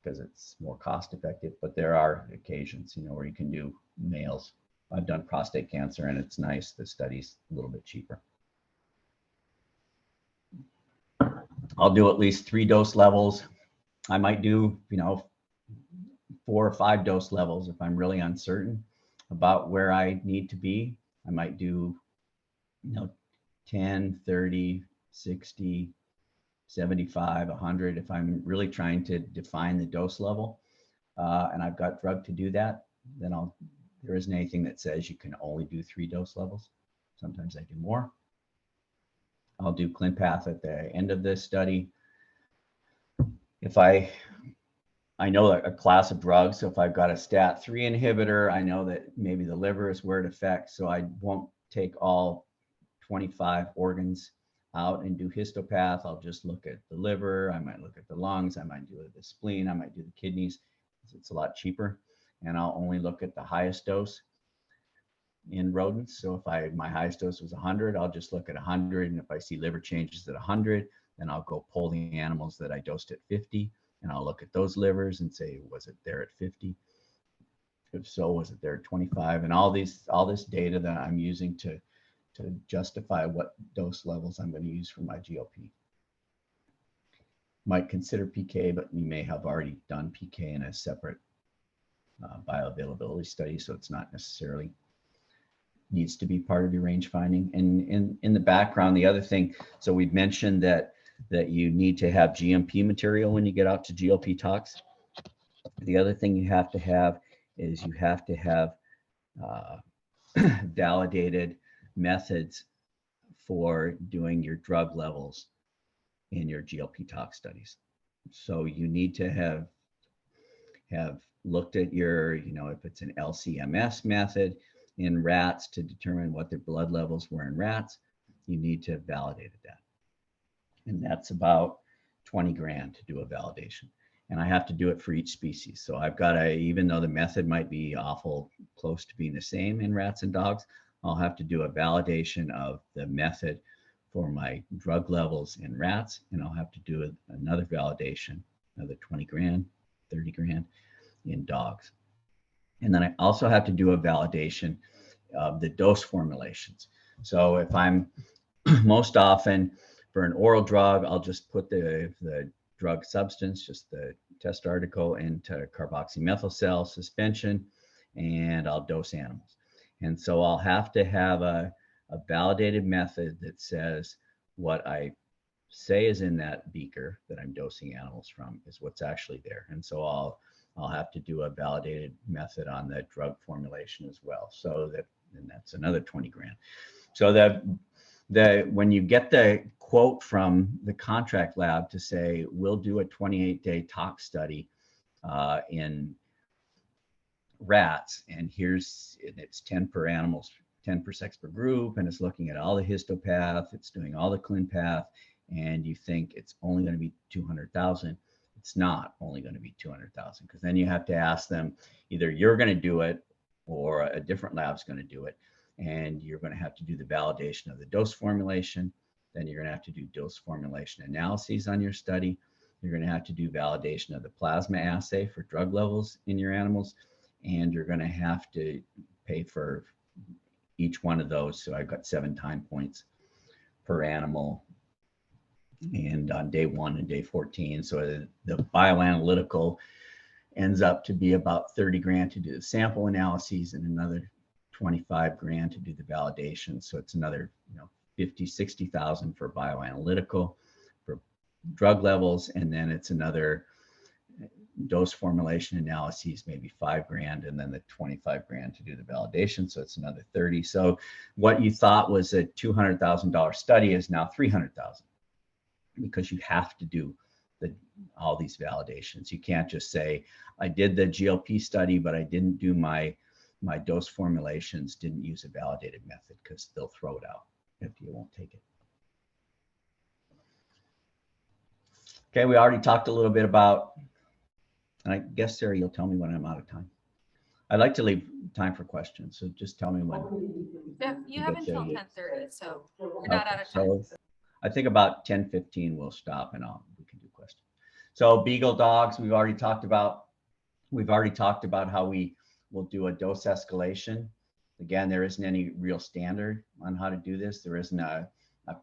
Speaker 2: because it's more cost effective. But there are occasions, where you can do males. I've done prostate cancer and it's nice. The study's a little bit cheaper. I'll do at least 3 dose levels. I might do, 4 or 5 dose levels if I'm really uncertain about where I need to be. I might do, 10, 30, 60, 75, 100 if I'm really trying to define the dose level. And I've got drug to do that, then there isn't anything that says you can only do 3 dose levels. Sometimes I do more. I'll do ClinPath at the end of this study. If I know a class of drugs, so if I've got a STAT3 inhibitor, I know that maybe the liver is where it affects, so I won't take all 25 organs out and do histopath. I'll just look at the liver, I might look at the lungs, I might do the spleen, I might do the kidneys. It's a lot cheaper. And I'll only look at the highest dose in rodents. So if my highest dose was 100, I'll just look at 100. And if I see liver changes at 100, then I'll go pull the animals that I dosed at 50. And I'll look at those livers and say, was it there at 50? If so, was it there at 25? And all this data that I'm using to justify what dose levels I'm going to use for my GLP. Might consider PK, but you may have already done PK in a separate bioavailability study, so it's not necessarily needs to be part of your range finding. And in the background, the other thing, so we've mentioned that you need to have GMP material when you get out to GLP tox. The other thing you have to have is you have to have validated methods for doing your drug levels in your GLP tox studies. So you need to have looked at your, if it's an LCMS method in rats to determine what their blood levels were in rats, you need to have validated that. And that's about 20 grand to do a validation. And I have to do it for each species. So I've got even though the method might be awful close to being the same in rats and dogs, I'll have to do a validation of the method for my drug levels in rats. And I'll have to do another validation, another 20 grand, 30 grand in dogs. And then I also have to do a validation of the dose formulations. So if I'm most often for an oral drug, I'll just put the drug substance, just the test article, into carboxymethylcell suspension, and I'll dose animals. And so I'll have to have a validated method that says what I say is in that beaker that I'm dosing animals from is what's actually there. And so I'll have to do a validated method on the drug formulation as well. So and that's another 20 grand. So when you get the quote from the contract lab to say, we'll do a 28-day tox study in rats, and it's 10 per animals, 10 per sex per group, and it's looking at all the histopath, it's doing all the ClinPath, and you think it's only going to be 200,000. It's not only going to be 200,000, because then you have to ask them, either you're going to do it or a different lab's going to do it, and you're going to have to do the validation of the dose formulation. Then you're going to have to do dose formulation analyses on your study. You're going to have to do validation of the plasma assay for drug levels in your animals, and you're going to have to pay for each one of those. So I've got 7 time points per animal, and on day 1 and day 14. So the bioanalytical ends up to be about 30 grand to do the sample analyses and another 25 grand to do the validation. So it's another 50, 60,000 for bioanalytical for drug levels, and then it's another dose formulation analyses, maybe 5 grand, and then the 25 grand to do the validation. So it's another 30. So what you thought was a $200,000 study is now 300,000, because you have to do all these validations. You can't just say, I did the GLP study, but I didn't do my dose formulations, didn't use a validated method, because they'll throw it out if you won't take it. Okay, we already talked a little bit about, and I guess, Sarah, you'll tell me when I'm out of time. I'd like to leave time for questions, so just tell me when.
Speaker 1: Yeah, you have until 10:30, so we're not out of time.
Speaker 2: So I think about 10:15 we'll stop and we can do questions. So Beagle dogs, we've already talked about. We've already talked about how we will do a dose escalation. Again, there isn't any real standard on how to do this. There isn't a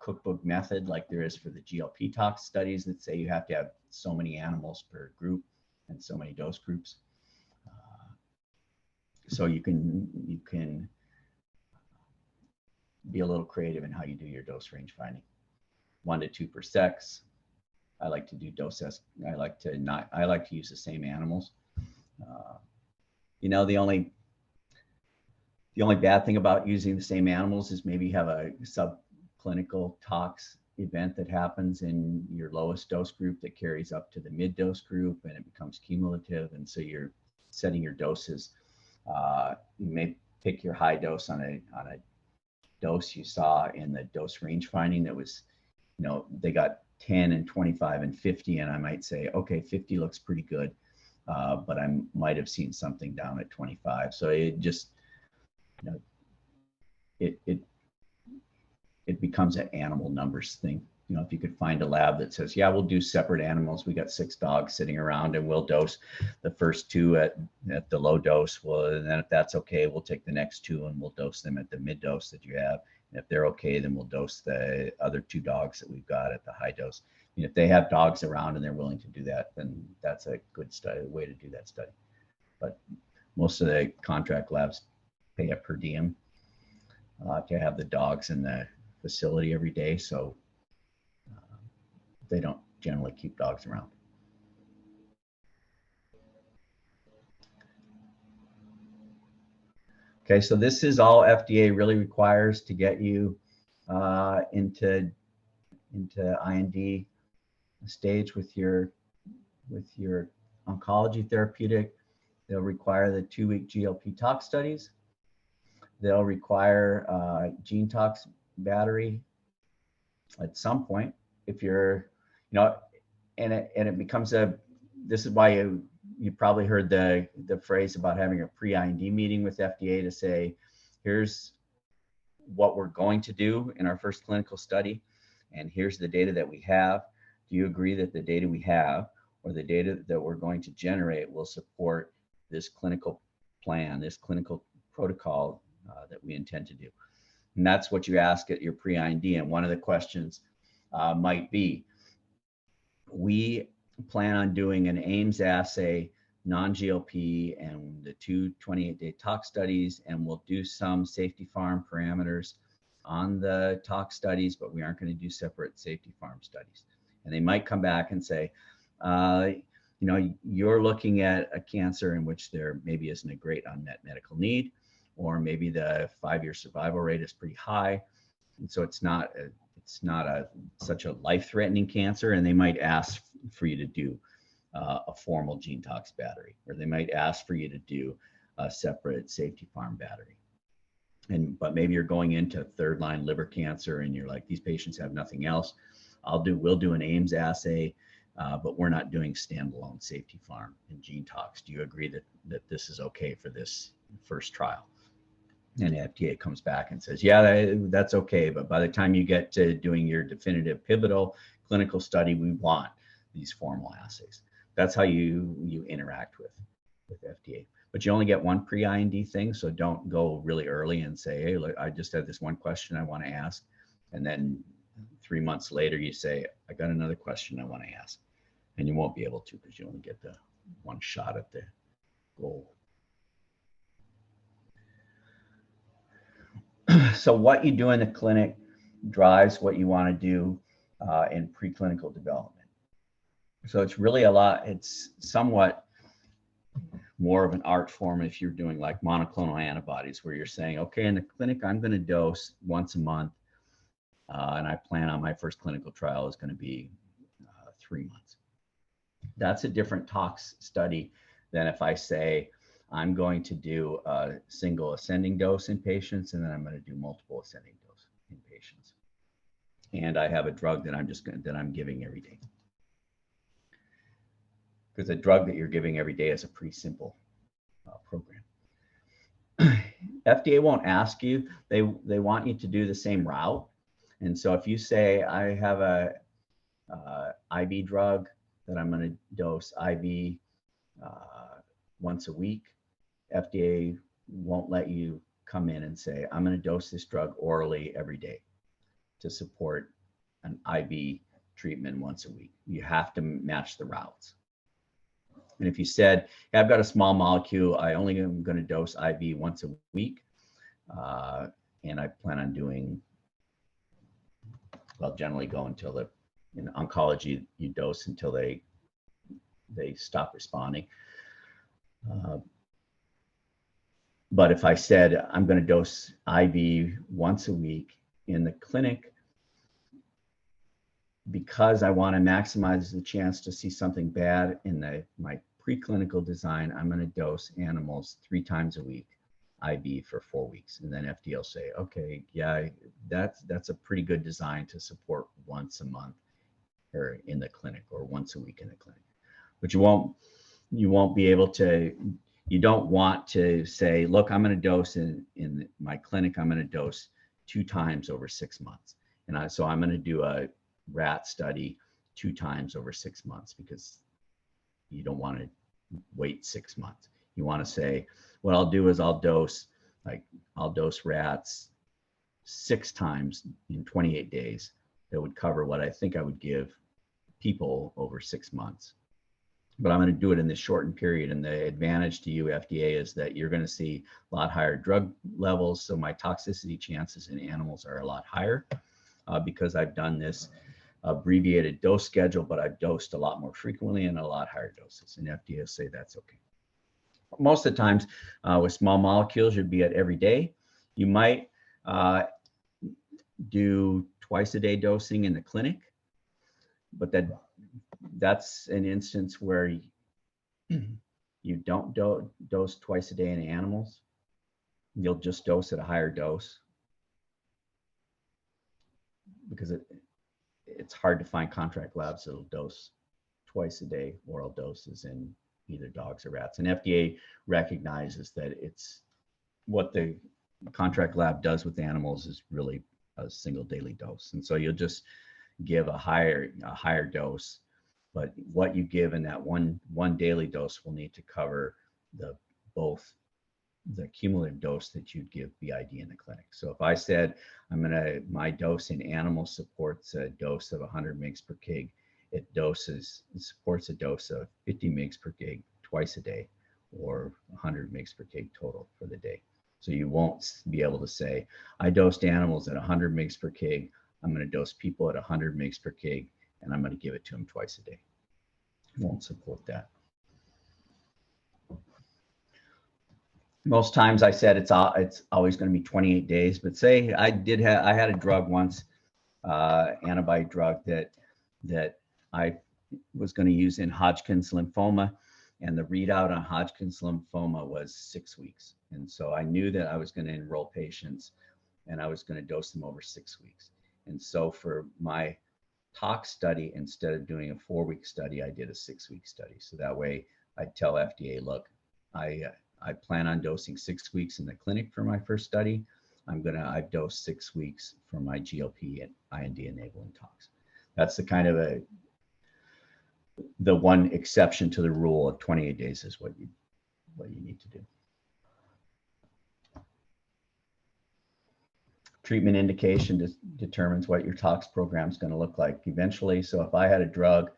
Speaker 2: cookbook method like there is for the GLP tox studies that say you have to have so many animals per group and so many dose groups. So you can be a little creative in how you do your dose range finding. 1 to 2 per sex. I like to do I like to use the same animals. The only bad thing about using the same animals is maybe you have a subclinical tox event that happens in your lowest dose group that carries up to the mid dose group, and it becomes cumulative. And so you're setting your doses. You may pick your high dose on a dose you saw in the dose range finding that was, they got 10 and 25 and 50, and I might say, okay, 50 looks pretty good, but I might have seen something down at 25. So it just, it becomes an animal numbers thing. If you could find a lab that says, yeah, we'll do separate animals. We got 6 dogs sitting around and we'll dose the first 2 at the low dose. Well, and then if that's okay, we'll take the next 2 and we'll dose them at the mid dose that you have. And if they're okay, then we'll dose the other 2 dogs that we've got at the high dose. If they have dogs around and they're willing to do that, then that's a good way to do that study. But most of the contract labs pay a per diem to have the dogs in the facility every day. So they don't generally keep dogs around. Okay, so this is all FDA really requires to get you into IND stage with your oncology therapeutic. They'll require the 2-week GLP tox studies. They'll require gene tox battery at some point. If you're, and it becomes this is why you probably heard the phrase about having a pre-IND meeting with FDA to say, here's what we're going to do in our first clinical study, and here's the data that we have. Do you agree that the data we have or the data that we're going to generate will support this clinical plan, this clinical protocol that we intend to do? And that's what you ask at your pre-IND. And one of the questions might be, we plan on doing an Ames assay, non-GLP, and the 2 28-day tox studies, and we'll do some safety farm parameters on the tox studies, but we aren't going to do separate safety farm studies. And they might come back and say, you're looking at a cancer in which there maybe isn't a great unmet medical need, or maybe the 5-year survival rate is pretty high, and so it's not such a life-threatening cancer, and they might ask for you to do a formal gene tox battery, or they might ask for you to do a separate safety farm battery. But maybe you're going into 3rd-line liver cancer and you're like, these patients have nothing else. We'll do an Ames assay, but we're not doing standalone safety farm and gene tox. Do you agree that this is okay for this first trial? And FDA comes back and says, yeah, that's okay, but by the time you get to doing your definitive pivotal clinical study, we want these formal assays. That's how you interact with FDA. But you only get one pre-IND thing, so don't go really early and say, hey, look, I just had this one question I want to ask, and then 3 months later you say, I got another question I want to ask, and you won't be able to because you only get the one shot at the goal. So what you do in the clinic drives what you want to do in preclinical development. So it's really it's somewhat more of an art form if you're doing like monoclonal antibodies, where you're saying, okay, in the clinic, I'm going to dose once a month, and I plan on my first clinical trial is going to be 3 months. That's a different tox study than if I say I'm going to do a single ascending dose in patients, and then I'm going to do multiple ascending dose in patients. And I have a drug that I'm giving every day. Because a drug that you're giving every day is a pretty simple program. FDA won't ask you. They want you to do the same route. And so if you say I have a IV drug that I'm going to dose IV once a week, FDA won't let you come in and say I'm going to dose this drug orally every day to support an IV treatment once a week. You have to match the routes. And if you said, hey, I've got a small molecule, I only am going to dose IV once a week, and I plan on doing, well, generally go until in oncology, you dose until they stop responding. But if I said I'm going to dose IV once a week in the clinic, because I want to maximize the chance to see something bad in my preclinical design, I'm going to dose animals 3 times a week, IV for 4 weeks. And then FDA will say, okay, yeah, that's a pretty good design to support once a month or in the clinic, or once a week in the clinic. But you won't be able to, you don't want to say, look, I'm going to dose in my clinic, I'm going to dose 2 times over 6 months. And so I'm going to do a rat study 2 times over 6 months, because you don't want to wait 6 months. You want to say, what I'll do is I'll dose rats 6 times in 28 days. That would cover what I think I would give people over 6 months. But I'm going to do it in this shortened period. And the advantage to you, FDA, is that you're going to see a lot higher drug levels. So my toxicity chances in animals are a lot higher because I've done this abbreviated dose schedule, but I've dosed a lot more frequently and a lot higher doses. And FDA will say that's okay. Most of the times with small molecules, you'd be at every day. You might do twice a day dosing in the clinic, but that's an instance where you don't dose twice a day in animals. You'll just dose at a higher dose, because it's hard to find contract labs that'll dose twice a day oral doses in either dogs or rats. And FDA recognizes that it's what the contract lab does with animals is really a single daily dose. And so you'll just give a higher dose, but what you give in that one daily dose will need to cover both the cumulative dose that you'd give BID in the clinic. So if I said my dose in animals supports a dose of 100 mg per kg, it supports a dose of 50 mg per kg twice a day, or 100 mg per kg total for the day. So you won't be able to say, I dosed animals at 100 mg per kg, I'm going to dose people at 100 mg per kg, and I'm going to give it to them twice a day. It won't support that. Most times I said it's always going to be 28 days, but say I had a drug once, antibody drug that I was going to use in Hodgkin's lymphoma, and the readout on Hodgkin's lymphoma was 6 weeks. And so I knew that I was going to enroll patients and I was going to dose them over 6 weeks. And so for my tox study, instead of doing a 4-week study, I did a 6-week study. So that way I'd tell FDA, look, I plan on dosing 6 weeks in the clinic for my first study. I've dosed 6 weeks for my GLP and IND enabling tox. That's the kind of the one exception to the rule of 28 days is what you need to do. Treatment indication determines what your tox program is going to look like eventually. So if I had a drug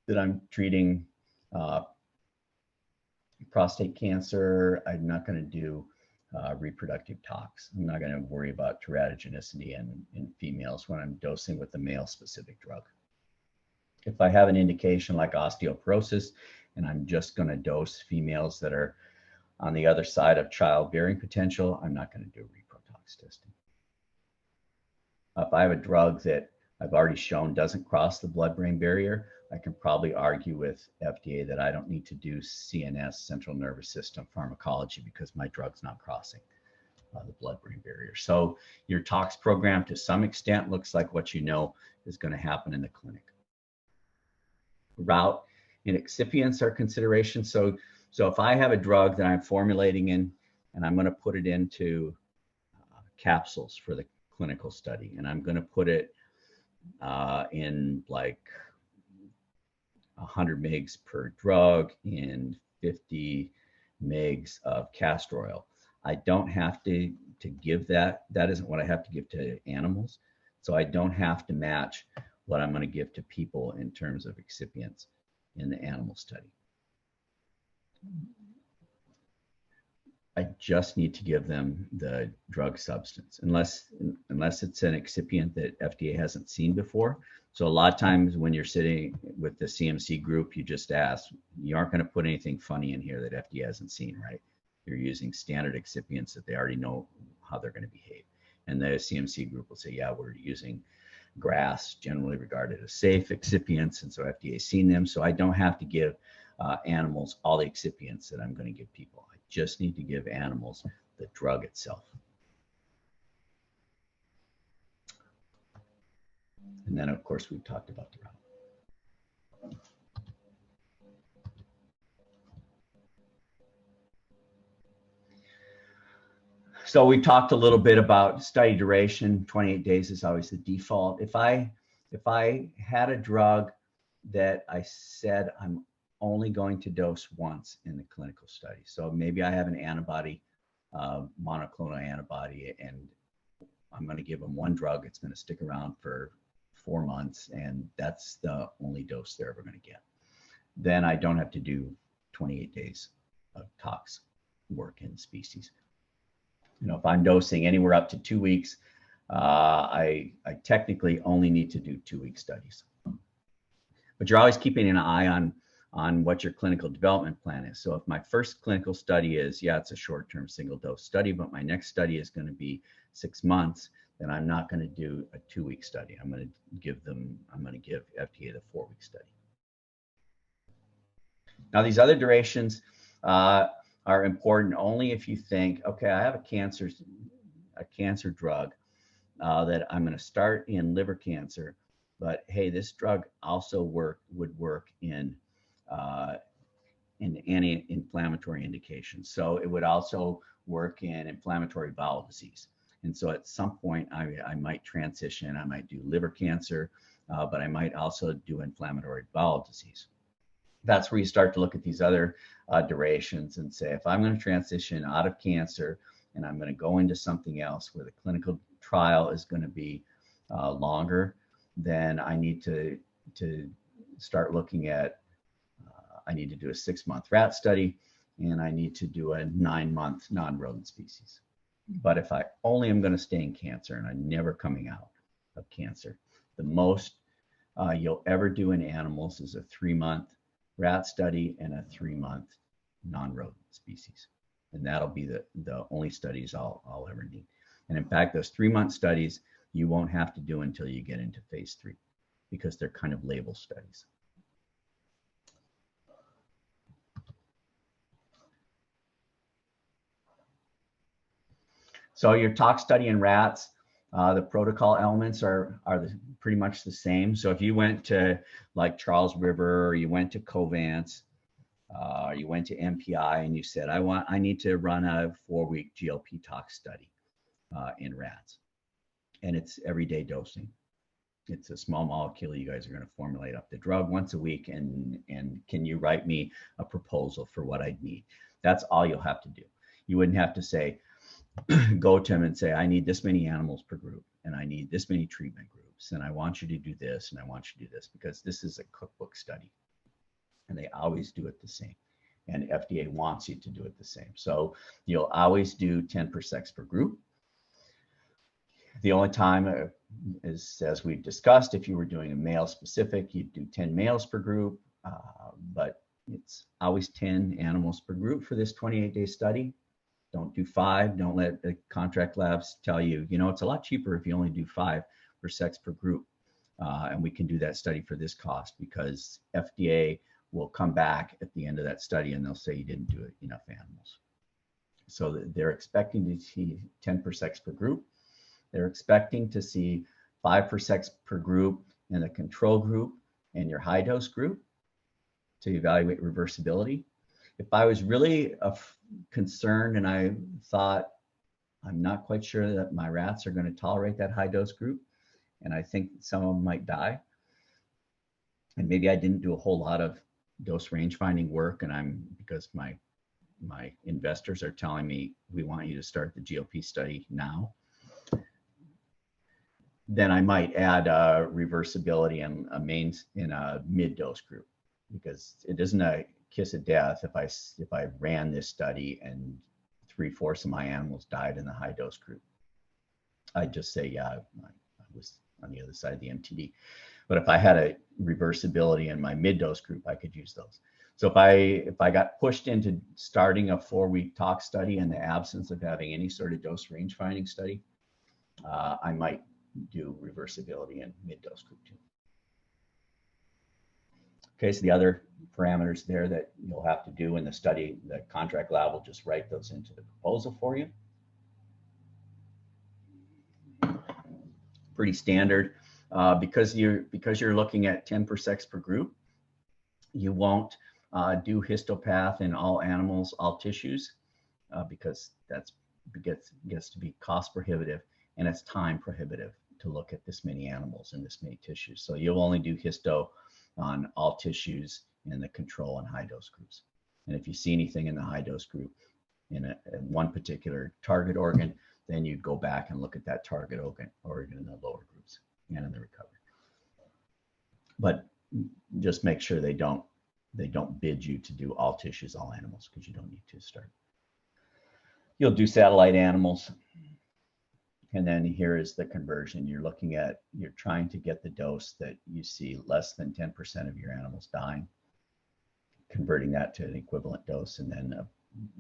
Speaker 2: that I'm treating prostate cancer, I'm not going to do reproductive tox. I'm not going to worry about teratogenicity in females when I'm dosing with a male specific drug. If I have an indication like osteoporosis and I'm just going to dose females that are on the other side of childbearing potential, I'm not going to do reprotox testing. If I have a drug that I've already shown doesn't cross the blood-brain barrier, I can probably argue with FDA that I don't need to do CNS, central nervous system pharmacology, because my drug's not crossing the blood-brain barrier. So your tox program to some extent looks like what you know is going to happen in the clinic. Route and excipients are considerations. So if I have a drug that I'm formulating in, and I'm going to put it into capsules for the clinical study, and I'm going to put it in like 100 mgs per drug in 50 mgs of castor oil. I don't have to give that. That isn't what I have to give to animals. So I don't have to match what I'm going to give to people in terms of excipients in the animal study. I just need to give them the drug substance, unless it's an excipient that FDA hasn't seen before. So a lot of times when you're sitting with the CMC group, you just ask, you aren't going to put anything funny in here that FDA hasn't seen, right? You're using standard excipients that they already know how they're going to behave. And the CMC group will say, yeah, we're using grass, generally regarded as safe excipients, and so FDA's seen them. So I don't have to give animals all the excipients that I'm going to give people. I just need to give animals the drug itself. And then, of course, we've talked about the route. So we talked a little bit about study duration. 28 days is always the default. If I had a drug that I said I'm only going to dose once in the clinical study, so maybe I have an antibody, monoclonal antibody, and I'm going to give them one drug. It's going to stick around for 4 months, and that's the only dose they're ever going to get. Then I don't have to do 28 days of tox work in species. You know, if I'm dosing anywhere up to 2 weeks, I technically only need to do 2-week studies. But you're always keeping an eye on what your clinical development plan is. So if my first clinical study is, yeah, it's a short-term single dose study, but my next study is going to be 6 months, then I'm not going to do a 2-week study. I'm going to give FDA the 4-week study. Now, these other durations are important only if you think, okay, I have a cancer drug that I'm going to start in liver cancer, but hey, this drug also would work in anti-inflammatory indications. So it would also work in inflammatory bowel disease. And so at some point I might transition, I might do liver cancer, but I might also do inflammatory bowel disease. That's where you start to look at these other durations and say, if I'm going to transition out of cancer and I'm going to go into something else where the clinical trial is going to be longer, then I need to start looking at, I need to do a 6-month rat study, and I need to do a 9-month non-rodent species. But if I only am going to stay in cancer and I'm never coming out of cancer, the most you'll ever do in animals is a 3-month rat study and a 3-month non-rodent species. And that'll be the only studies I'll ever need. And in fact, those 3-month studies, you won't have to do until you get into phase 3, because they're kind of label studies. So your tox study in rats, the protocol elements are pretty much the same. So if you went to like Charles River, or you went to Covance, you went to MPI, and you said, I need to run a 4-week GLP tox study in rats, and it's everyday dosing. It's a small molecule. You guys are going to formulate up the drug once a week, and can you write me a proposal for what I'd need? That's all you'll have to do. You wouldn't have to say, go to them and say, I need this many animals per group, and I need this many treatment groups, and I want you to do this, and I want you to do this, because this is a cookbook study, and they always do it the same, and FDA wants you to do it the same. So you'll always do 10 parsecs per group. The only time is, as we've discussed, if you were doing a male specific, you'd do 10 males per group, but it's always 10 animals per group for this 28-day study. Don't do 5. Don't let the contract labs tell you, it's a lot cheaper if you only do 5 parsecs per group. And we can do that study for this cost because FDA will come back at the end of that study and they'll say you didn't do enough animals. So they're expecting to see 10 per sex per group. They're expecting to see 5 per sex per group in the control group and your high dose group to evaluate reversibility. If I was really concerned and I thought, I'm not quite sure that my rats are going to tolerate that high dose group, and I think some of them might die, and maybe I didn't do a whole lot of dose range finding work, and because my investors are telling me we want you to start the GLP study now, then I might add reversibility and in a mid dose group, because it isn't a kiss of death if I ran this study and 3/4 of my animals died in the high dose group. I'd just say, yeah, I was on the other side of the MTD. But if I had a reversibility in my mid dose group, I could use those. So if I got pushed into starting a 4-week tox study in the absence of having any sort of dose range finding study, I might do reversibility in mid dose group 2. Okay, so the other parameters there that you'll have to do in the study, the contract lab will just write those into the proposal for you. Pretty standard. Because you're looking at 10 per sex per group, you won't do histopath in all animals, all tissues, because that gets to be cost prohibitive and it's time prohibitive to look at this many animals and this many tissues. So you'll only do histo on all tissues in the control and high dose groups. And if you see anything in the high dose group in one particular target organ, then you'd go back and look at that target organ in the lower groups and in the recovery. But just make sure they don't bid you to do all tissues, all animals, because you don't need to start. You'll do satellite animals. And then here is the conversion. You're trying to get the dose that you see less than 10% of your animals dying, converting that to an equivalent dose, and then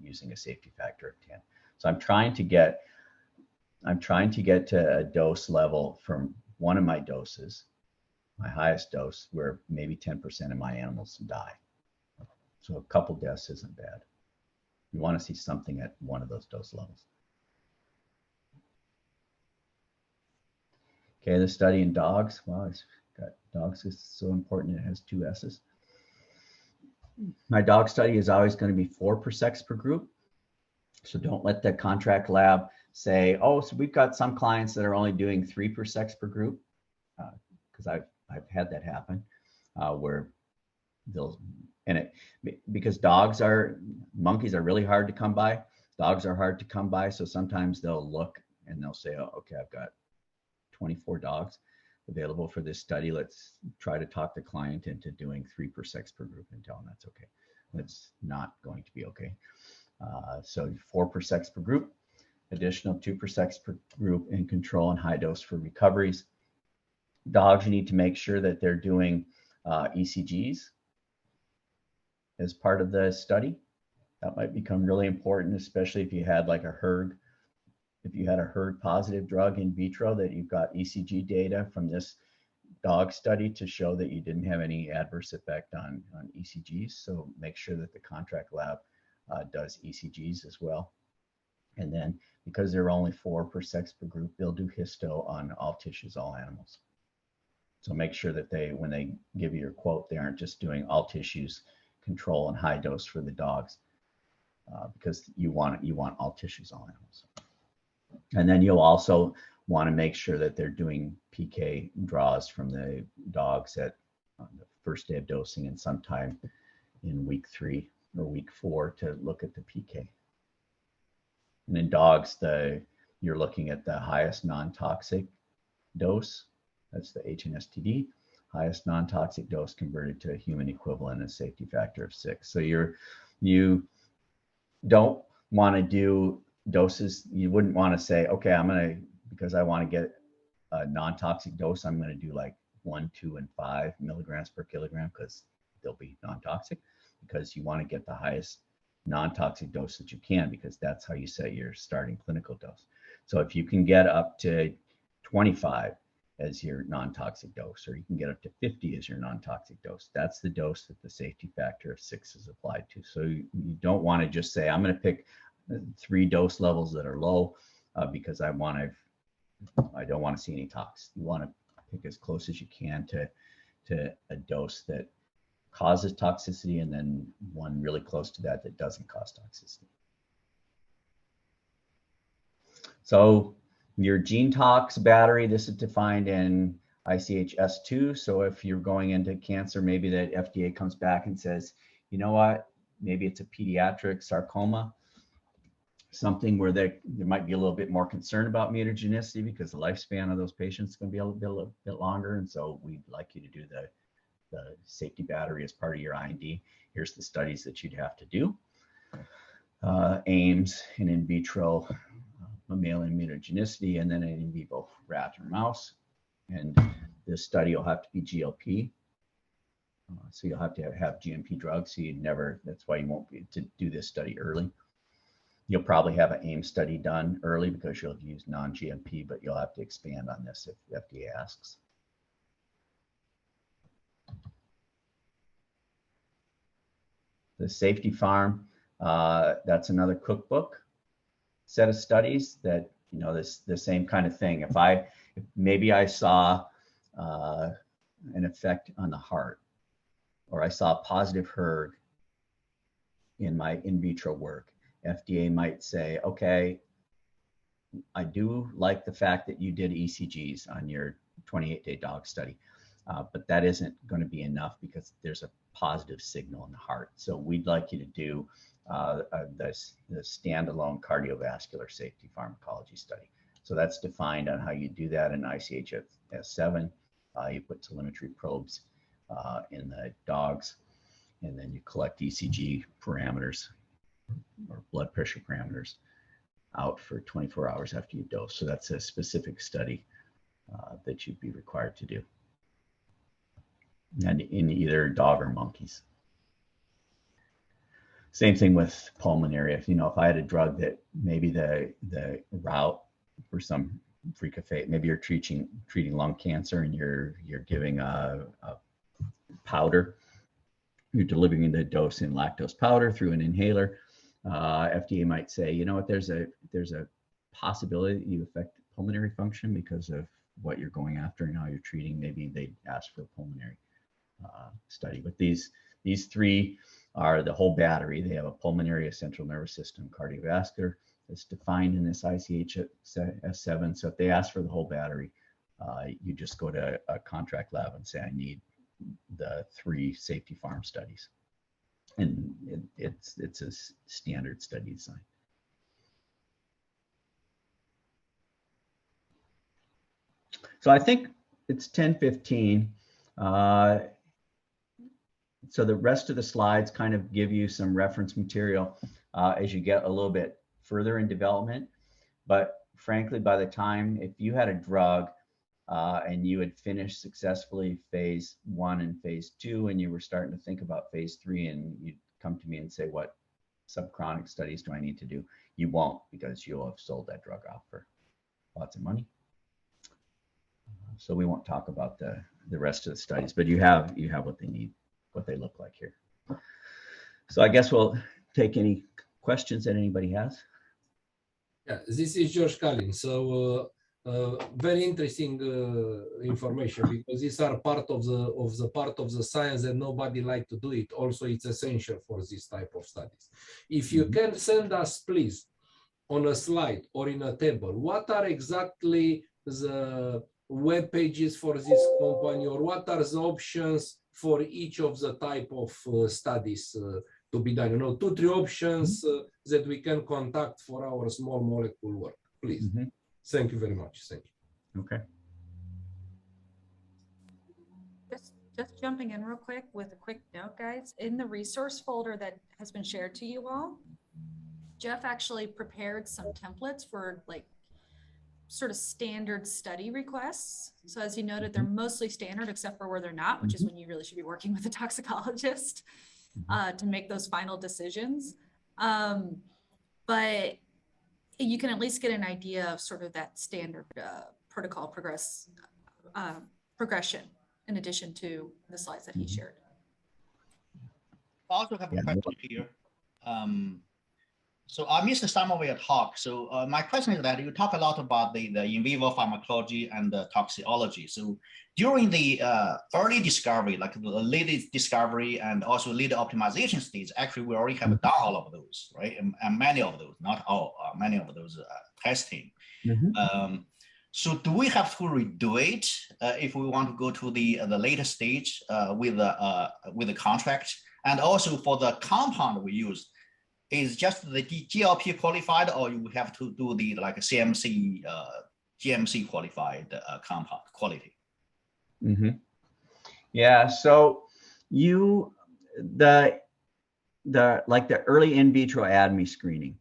Speaker 2: using a safety factor of 10. So I'm trying to get to a dose level from one of my doses, my highest dose, where maybe 10% of my animals die. So a couple deaths isn't bad. You want to see something at one of those dose levels. Okay, the study in dogs. Wow, it's got dogs is so important. It has 2 S's. My dog study is always going to be 4 per sex per group. So don't let the contract lab say, oh, so we've got some clients that are only doing 3 per sex per group, because I've had that happen, where because monkeys are really hard to come by. Dogs are hard to come by, so sometimes they'll look and they'll say, oh, okay, I've got 24 dogs available for this study. Let's try to talk the client into doing 3 per sex per group and tell them that's okay. That's not going to be okay. So 4 per sex per group, additional 2 per sex per group in control and high dose for recoveries. Dogs, you need to make sure that they're doing ECGs as part of the study. That might become really important, especially if you had like a hERG. If you had a hERG positive drug in vitro, that you've got ECG data from this dog study to show that you didn't have any adverse effect on ECGs. So make sure that the contract lab does ECGs as well. And then because there are only 4 per sex per group, they'll do histo on all tissues, all animals. So make sure that when they give you your quote, they aren't just doing all tissues, control and high dose for the dogs, because you want all tissues, all animals. And then you'll also want to make sure that they're doing PK draws from the dogs on the first day of dosing and sometime in week 3 or week 4 to look at the PK. And in dogs, you're looking at the highest non-toxic dose. That's the HNSTD, highest non-toxic dose converted to a human equivalent, a safety factor of 6. So you don't want to do doses. You wouldn't want to say, okay, because I want to get a non-toxic dose, I'm going to do like 1, 2, and 5 milligrams per kilogram, because they'll be non-toxic, because you want to get the highest non-toxic dose that you can, because that's how you set your starting clinical dose. So if you can get up to 25 as your non-toxic dose, or you can get up to 50 as your non-toxic dose. That's the dose that the safety factor of 6 is applied to. So you don't want to just say, I'm going to pick 3 dose levels that are low because I don't want to see any tox. You want to pick as close as you can to a dose that causes toxicity, and then one really close to that doesn't cause toxicity. So your gene tox battery, this is defined in ICH S2. So if you're going into cancer, maybe the FDA comes back and says, you know what, maybe it's a pediatric sarcoma, something where there might be a little bit more concern about mutagenicity because the lifespan of those patients is going to be a little bit longer. And so we'd like you to do the safety battery as part of your IND. Here's the studies that you'd have to do. AIMS and in vitro mammalian mutagenicity, and then an in vivo rat or mouse. And this study will have to be GLP. So you'll have to have GMP drugs. So that's why you won't be to do this study early. You'll probably have an AIM study done early because you'll use non-GMP, but you'll have to expand on this if the FDA asks. The safety farm, that's another cookbook set of studies that, the same kind of thing. If maybe I saw an effect on the heart, or I saw a positive hERG in my in vitro work, FDA might say, okay, I do like the fact that you did ECGs on your 28-day dog study, but that isn't going to be enough because there's a positive signal in the heart. So we'd like you to do the standalone cardiovascular safety pharmacology study. So that's defined on how you do that in ICH S7. You put telemetry probes in the dogs, and then you collect ECG parameters or blood pressure parameters out for 24 hours after you dose. So that's a specific study that you'd be required to do, and in either dog or monkeys. Same thing with pulmonary. If I had a drug that maybe the route for some freak of fate, maybe you're treating lung cancer and you're giving a powder, you're delivering the dose in lactose powder through an inhaler. FDA might say, you know what, there's a possibility that you affect pulmonary function because of what you're going after and how you're treating. Maybe they ask for a pulmonary study. But these 3 are the whole battery. They have a pulmonary, a central nervous system, cardiovascular. It's defined in this ICH S7. So if they ask for the whole battery, you just go to a contract lab and say, I need the 3 safety farm studies. And it's a standard study design. So I think it's 10:15. So the rest of the slides kind of give you some reference material as you get a little bit further in development. But frankly, by the time, if you had a drug and you had finished successfully phase 1 and phase 2, and you were starting to think about phase 3, and you'd come to me and say, what subchronic studies do I need to do? You won't, because you'll have sold that drug off for lots of money. So we won't talk about the rest of the studies, but you have what they need, what they look like here. So I guess we'll take any questions that anybody has.
Speaker 3: Yeah, this is George Calling. So very interesting information, because these are part of the science and nobody like to do it. Also, it's essential for this type of studies. If you can send us, please, on a slide or in a table, what are exactly the web pages for this company, or what are the options for each of the type of studies to be done? 2, 3 options that we can contact for our small molecule work, please. Thank you very much. Thank you.
Speaker 2: Okay.
Speaker 1: Just jumping in real quick with a quick note, guys. In the resource folder that has been shared to you all, Jeff actually prepared some templates for sort of standard study requests. So as you noted, they're mostly standard except for where they're not, which is when you really should be working with a toxicologist to make those final decisions. But you can at least get an idea of sort of that standard protocol progression in addition to the slides that he shared.
Speaker 4: I also have a
Speaker 2: Yeah.
Speaker 4: question here. So I missed some of your talk. So my question is that you talk a lot about the in vivo pharmacology and the toxicology. So during the early discovery, like the lead discovery and also lead optimization stage, actually we already have done all of those, right? And many of those, not all, many of those testing. So do we have to redo it if we want to go to the later stage with the contract? And also for the compound we use, is just the GLP qualified, or you have to do the like CMC, GMC qualified compound quality?
Speaker 2: Yeah. So the like the early in vitro ADME screening,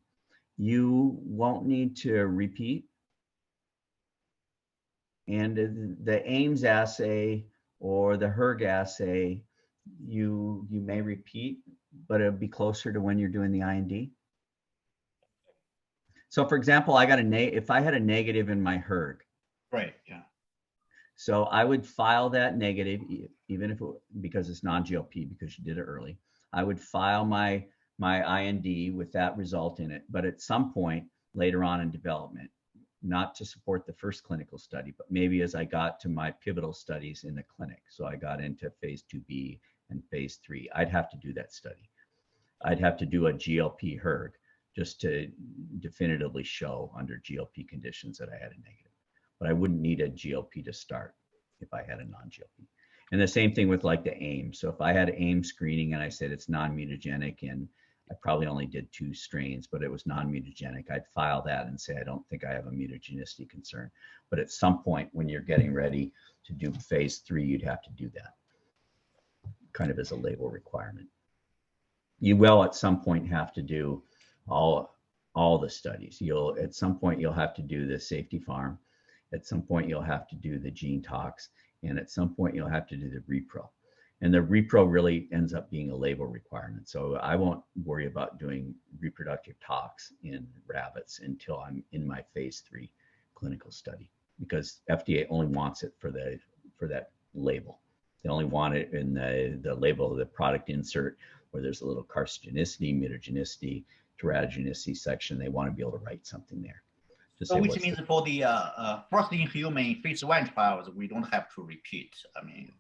Speaker 2: you won't need to repeat. And the Ames assay or the HERG assay, you may repeat, but it'll be closer to when you're doing the IND. So for example, if I had a negative in my HERG.
Speaker 4: Right, yeah.
Speaker 2: So I would file that negative, even if because it's non-GLP, because you did it early. I would file my IND with that result in it. But at some point later on in development, not to support the first clinical study, but maybe as I got to my pivotal studies in the clinic. So I got into phase 2B and phase 3, I'd have to do that study. I'd have to do a GLP HERG just to definitively show under GLP conditions that I had a negative. But I wouldn't need a GLP to start if I had a non-GLP. And the same thing with like the Ames. So if I had Ames screening and I said it's non-mutagenic and I probably only did 2 strains, but it was non-mutagenic, I'd file that and say, I don't think I have a mutagenicity concern. But at some point when you're getting ready to do phase 3, you'd have to do that kind of as a label requirement. You will at some point have to do all the studies. At some point you'll have to do the safety farm. At some point you'll have to do the gene tox, and at some point you'll have to do the repro. And the repro really ends up being a label requirement. So I won't worry about doing reproductive tox in rabbits until I'm in my phase 3 clinical study, because FDA only wants it for that label. They only want it in the label of the product insert where there's a little carcinogenicity, mutagenicity, teratogenicity section. They want to be able to write something there.
Speaker 4: So which means for the first in human phase 1 trials, we don't have to repeat. I mean,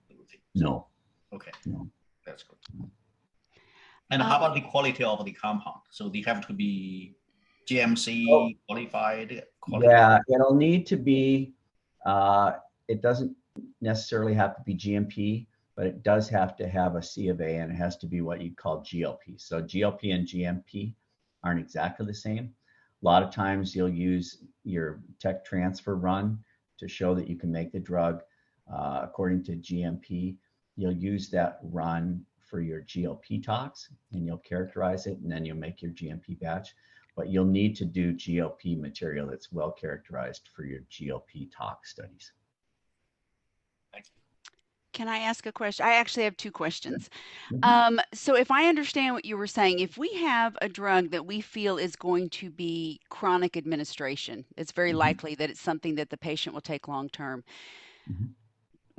Speaker 2: no.
Speaker 4: Okay,
Speaker 2: no.
Speaker 4: That's good. And how about the quality of the compound? So they have to be GMC qualified?
Speaker 2: Yeah, it'll need to be, it doesn't necessarily have to be GMP, but it does have to have a C of A, and it has to be what you call GLP. So GLP and GMP aren't exactly the same. A lot of times you'll use your tech transfer run to show that you can make the drug according to GMP. You'll use that run for your GLP tox, and you'll characterize it, and then you'll make your GMP batch. But you'll need to do GLP material that's well characterized for your GLP tox studies.
Speaker 5: Can I ask a question? I actually have 2 questions.
Speaker 2: Mm-hmm.
Speaker 5: So if I understand what you were saying, if we have a drug that we feel is going to be chronic administration, it's very likely that it's something that the patient will take long term.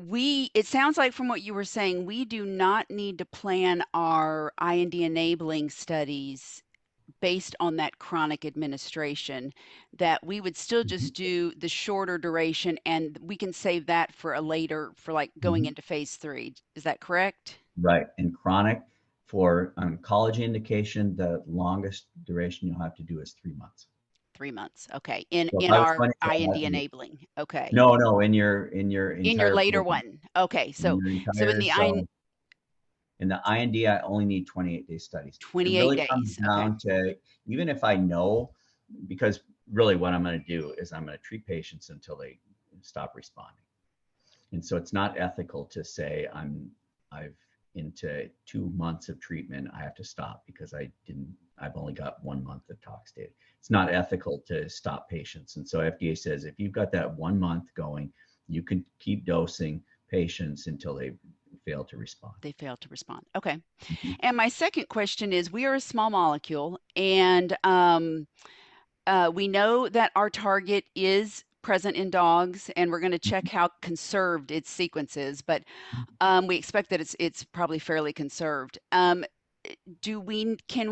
Speaker 5: It sounds like from what you were saying, we do not need to plan our IND enabling studies based on that chronic administration, that we would still just do the shorter duration and we can save that for a later, for like going into phase 3. Is that correct?
Speaker 2: Right. And chronic for oncology indication, the longest duration you'll have to do is 3 months.
Speaker 5: 3 months. Okay. In
Speaker 2: So
Speaker 5: our IND enabling. Okay.
Speaker 2: No, in your entire
Speaker 5: later
Speaker 2: program.
Speaker 5: one. Okay. So
Speaker 2: in the IND, I only need 28-day studies.
Speaker 5: 28
Speaker 2: it really
Speaker 5: days.
Speaker 2: Comes down to, even if I know, because really what I'm going to do is I'm going to treat patients until they stop responding. And so it's not ethical to say I've into 2 months of treatment, I have to stop because I've only got 1 month of tox data. It's not ethical to stop patients. And so FDA says, if you've got that 1 month going, you can keep dosing patients until they fail to respond.
Speaker 5: They fail to respond. Okay. And my second question is, we are a small molecule, and we know that our target is present in dogs, and we're going to check how conserved its sequence is, but we expect that it's probably fairly conserved. Can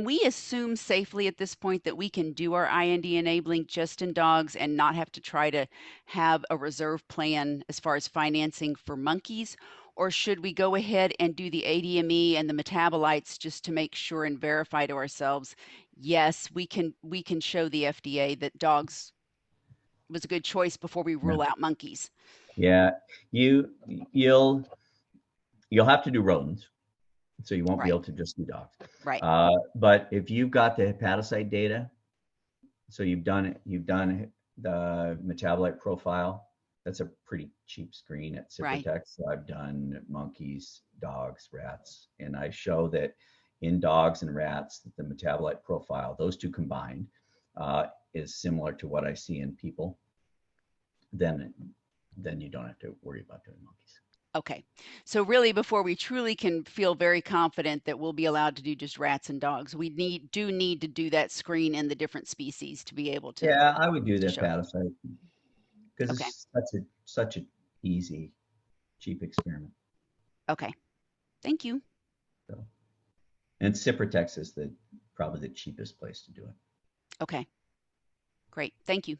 Speaker 5: we assume safely at this point that we can do our IND enabling just in dogs and not have to try to have a reserve plan as far as financing for monkeys? Or should we go ahead and do the ADME and the metabolites just to make sure and verify to ourselves, yes, we can show the FDA that dogs was a good choice before we rule out monkeys?
Speaker 2: Yeah, you'll have to do rodents, so you won't be
Speaker 5: Right.
Speaker 2: able to just do dogs.
Speaker 5: Right.
Speaker 2: But if you've got the hepatocyte data, so you've done the metabolite profile, that's a pretty cheap screen at
Speaker 5: Right.
Speaker 2: Cyprotex. So I've done monkeys, dogs, rats, and I show that in dogs and rats, the metabolite profile, those two combined, is similar to what I see in people. Then you don't have to worry about doing monkeys.
Speaker 5: Okay. So really, before we truly can feel very confident that we'll be allowed to do just rats and dogs, we need to do that screen in the different species to be able to.
Speaker 2: Yeah, I would do the
Speaker 5: show.
Speaker 2: hepatocyte because
Speaker 5: Okay.
Speaker 2: it's such an easy, cheap experiment.
Speaker 5: Okay. Thank you.
Speaker 2: So, and Cyprotex is probably the cheapest place to do it.
Speaker 5: Okay. Great. Thank you.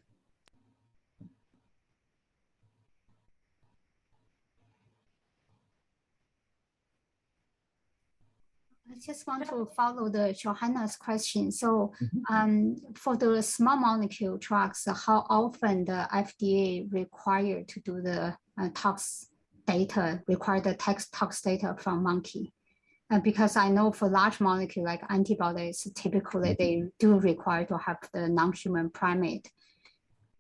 Speaker 6: I just want to follow the Johanna's question. So
Speaker 2: Mm-hmm.
Speaker 6: for the small molecule drugs, how often the FDA required to do the tox data, require the tox data from monkey? Because I know for large molecule like antibodies, typically they do require to have the non-human primate.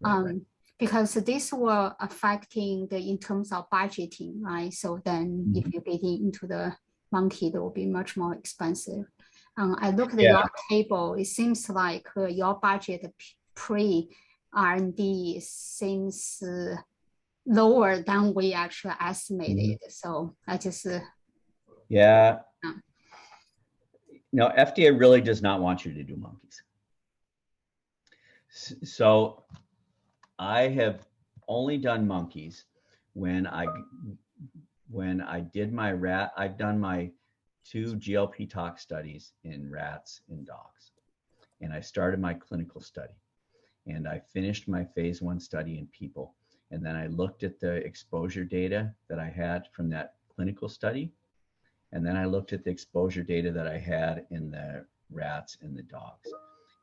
Speaker 2: Right.
Speaker 6: Because this will affecting in terms of budgeting, right? So then if you're getting into the monkey, that will be much more expensive. I look at your table, it seems like your budget pre-R&D seems lower than we actually estimated. So I just...
Speaker 2: No, FDA really does not want you to do monkeys. So I have only done monkeys when I did my rat. I've done my 2 GLP tox studies in rats and dogs, and I started my clinical study, and I finished my phase 1 study in people, and then I looked at the exposure data that I had from that clinical study, and then I looked at the exposure data that I had in the rats and the dogs.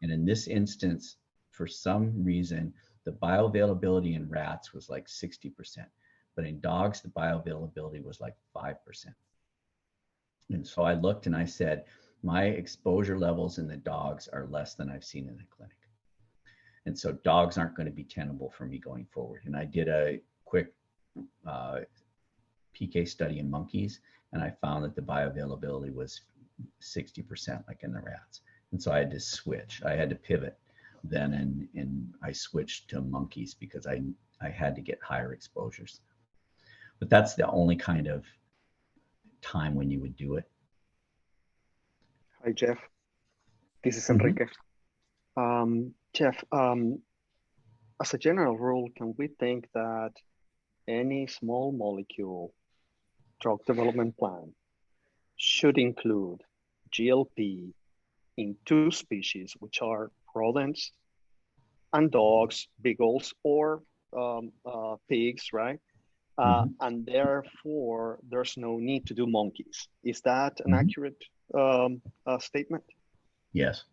Speaker 2: And in this instance, for some reason, the bioavailability in rats was like 60%, but in dogs, the bioavailability was like 5%. And so I looked and I said, my exposure levels in the dogs are less than I've seen in the clinic. And so dogs aren't going to be tenable for me going forward. And I did a quick PK study in monkeys, and I found that the bioavailability was 60% like in the rats. And so I had to switch. I had to pivot then, and I switched to monkeys because I had to get higher exposures. But that's the only kind of time when you would do it.
Speaker 7: Hi, Jeff. This is Enrique. Jeff, as a general rule, can we think that any small molecule drug development plan should include GLP in 2 species, which are rodents and dogs, beagles, or pigs, right? And therefore, there's no need to do monkeys. Is that an accurate statement?
Speaker 2: Yes.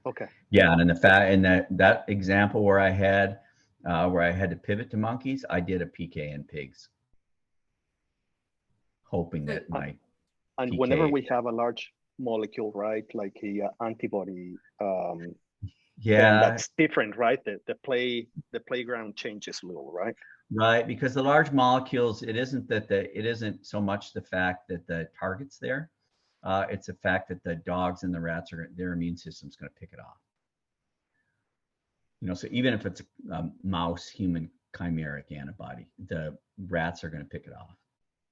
Speaker 7: Okay.
Speaker 2: Yeah, and in that example where I had to pivot to monkeys, I did a PK in pigs, hoping that my
Speaker 7: and
Speaker 2: PK,
Speaker 7: whenever we have a large molecule, right, like a antibody, that's different, right? The playground changes a little, right?
Speaker 2: Right, because the large molecules, it isn't so much the fact that the target's there, it's the fact that the dogs and the rats their immune system's going to pick it off. So even if it's a mouse human chimeric antibody, the rats are going to pick it off,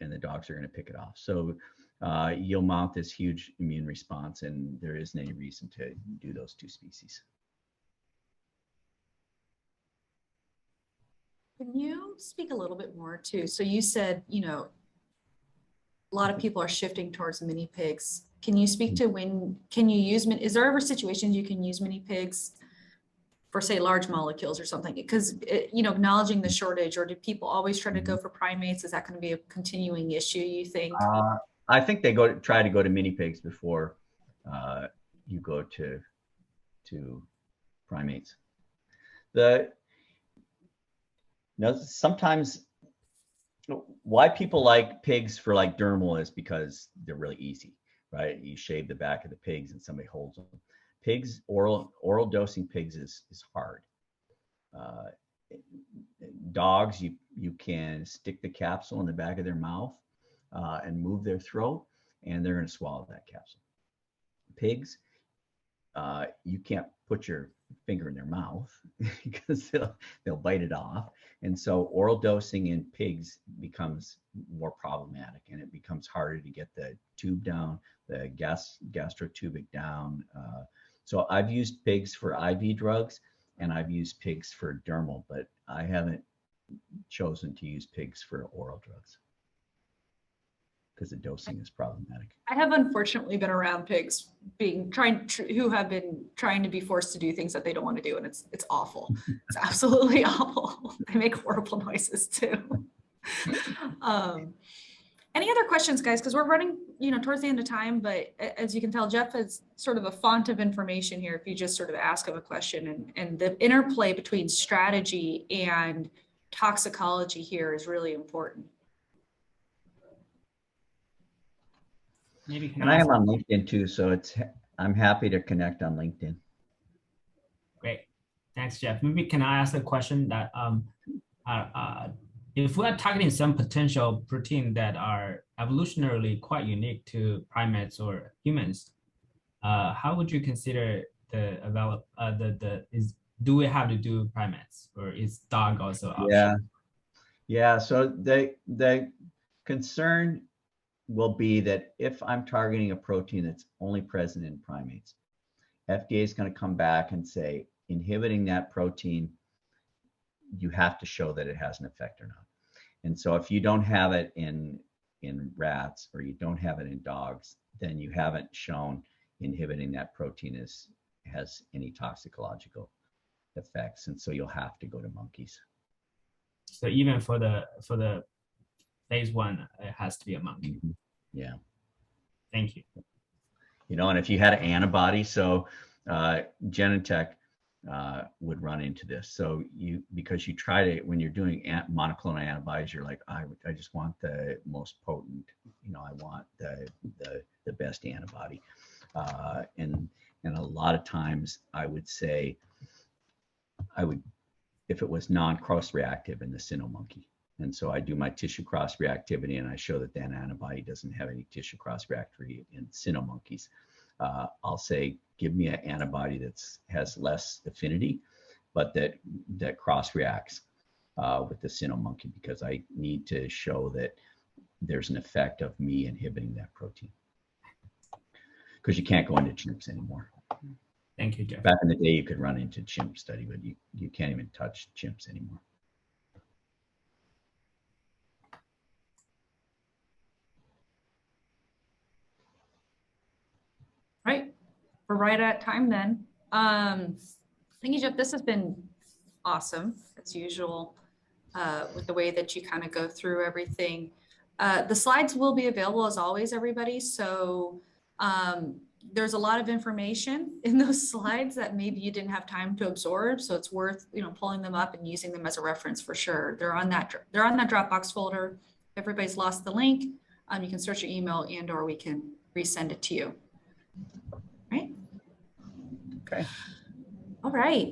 Speaker 2: and the dogs are going to pick it off. So you'll mount this huge immune response, and there isn't any reason to do those 2 species.
Speaker 1: Can you speak a little bit more too? So you said, a lot of people are shifting towards mini pigs. Can you speak to when can you use, is there ever situations you can use mini pigs for say large molecules or something? Because, acknowledging the shortage, or do people always try to go for primates? Is that going to be a continuing issue, you think?
Speaker 2: I think they try to go to mini pigs before you go to primates. Sometimes why people like pigs for like dermal is because they're really easy, right? You shave the back of the pigs and somebody holds them. Pigs, oral dosing pigs is hard. Dogs, you can stick the capsule in the back of their mouth and move their throat, and they're going to swallow that capsule. Pigs, you can't put your finger in their mouth because they'll bite it off. And so oral dosing in pigs becomes more problematic, and it becomes harder to get the tube down, the gastrotubic down. So I've used pigs for IV drugs, and I've used pigs for dermal, but I haven't chosen to use pigs for oral drugs because the dosing is problematic.
Speaker 1: I have unfortunately been around pigs who have been trying to be forced to do things that they don't want to do, and it's awful. It's absolutely awful. They make horrible noises too. Any other questions, guys? Because we're running, towards the end of time, but as you can tell, Jeff is sort of a font of information here. If you just sort of ask him a question, and the interplay between strategy and toxicology here is really important.
Speaker 8: Maybe
Speaker 2: and I am on LinkedIn too, so I'm happy to connect on LinkedIn.
Speaker 8: Great, thanks, Jeff. Maybe can I ask a question that if we are targeting some potential protein that are evolutionarily quite unique to primates or humans, how would you consider do we have to do primates, or is dog also an option?
Speaker 2: Yeah. So the concern will be that if I'm targeting a protein that's only present in primates, FDA is going to come back and say, inhibiting that protein, you have to show that it has an effect or not. And so if you don't have it in rats, or you don't have it in dogs, then you haven't shown inhibiting that protein has any toxicological effects. And so you'll have to go to monkeys.
Speaker 8: So even for the phase 1, it has to be a monkey.
Speaker 2: Mm-hmm. Yeah.
Speaker 8: Thank you.
Speaker 2: And if you had an antibody, so Genentech would run into this. So because you try to, when you're doing monoclonal antibodies, you're like, I just want the most potent, I want the best antibody. And a lot of times I would say, if it was non-cross reactive in the cyno monkey. And so I do my tissue cross reactivity, and I show that antibody doesn't have any tissue cross reactivity in cyno monkeys. I'll say, give me an antibody that has less affinity, but that cross reacts with the cyno monkey, because I need to show that there's an effect of me inhibiting that protein. Because you can't go into chimps anymore.
Speaker 8: Thank you, Jeff.
Speaker 2: Back in the day, you could run into chimp study, but you can't even touch chimps anymore.
Speaker 1: Right, we're right at time then. Thank you, Jeff. This has been awesome, as usual, with the way that you kind of go through everything. The slides will be available as always, everybody. So there's a lot of information in those slides that maybe you didn't have time to absorb. So it's worth, pulling them up and using them as a reference for sure. They're on that Dropbox folder. If everybody's lost the link, you can search your email or we can resend it to you. Right?
Speaker 2: Okay.
Speaker 1: All right.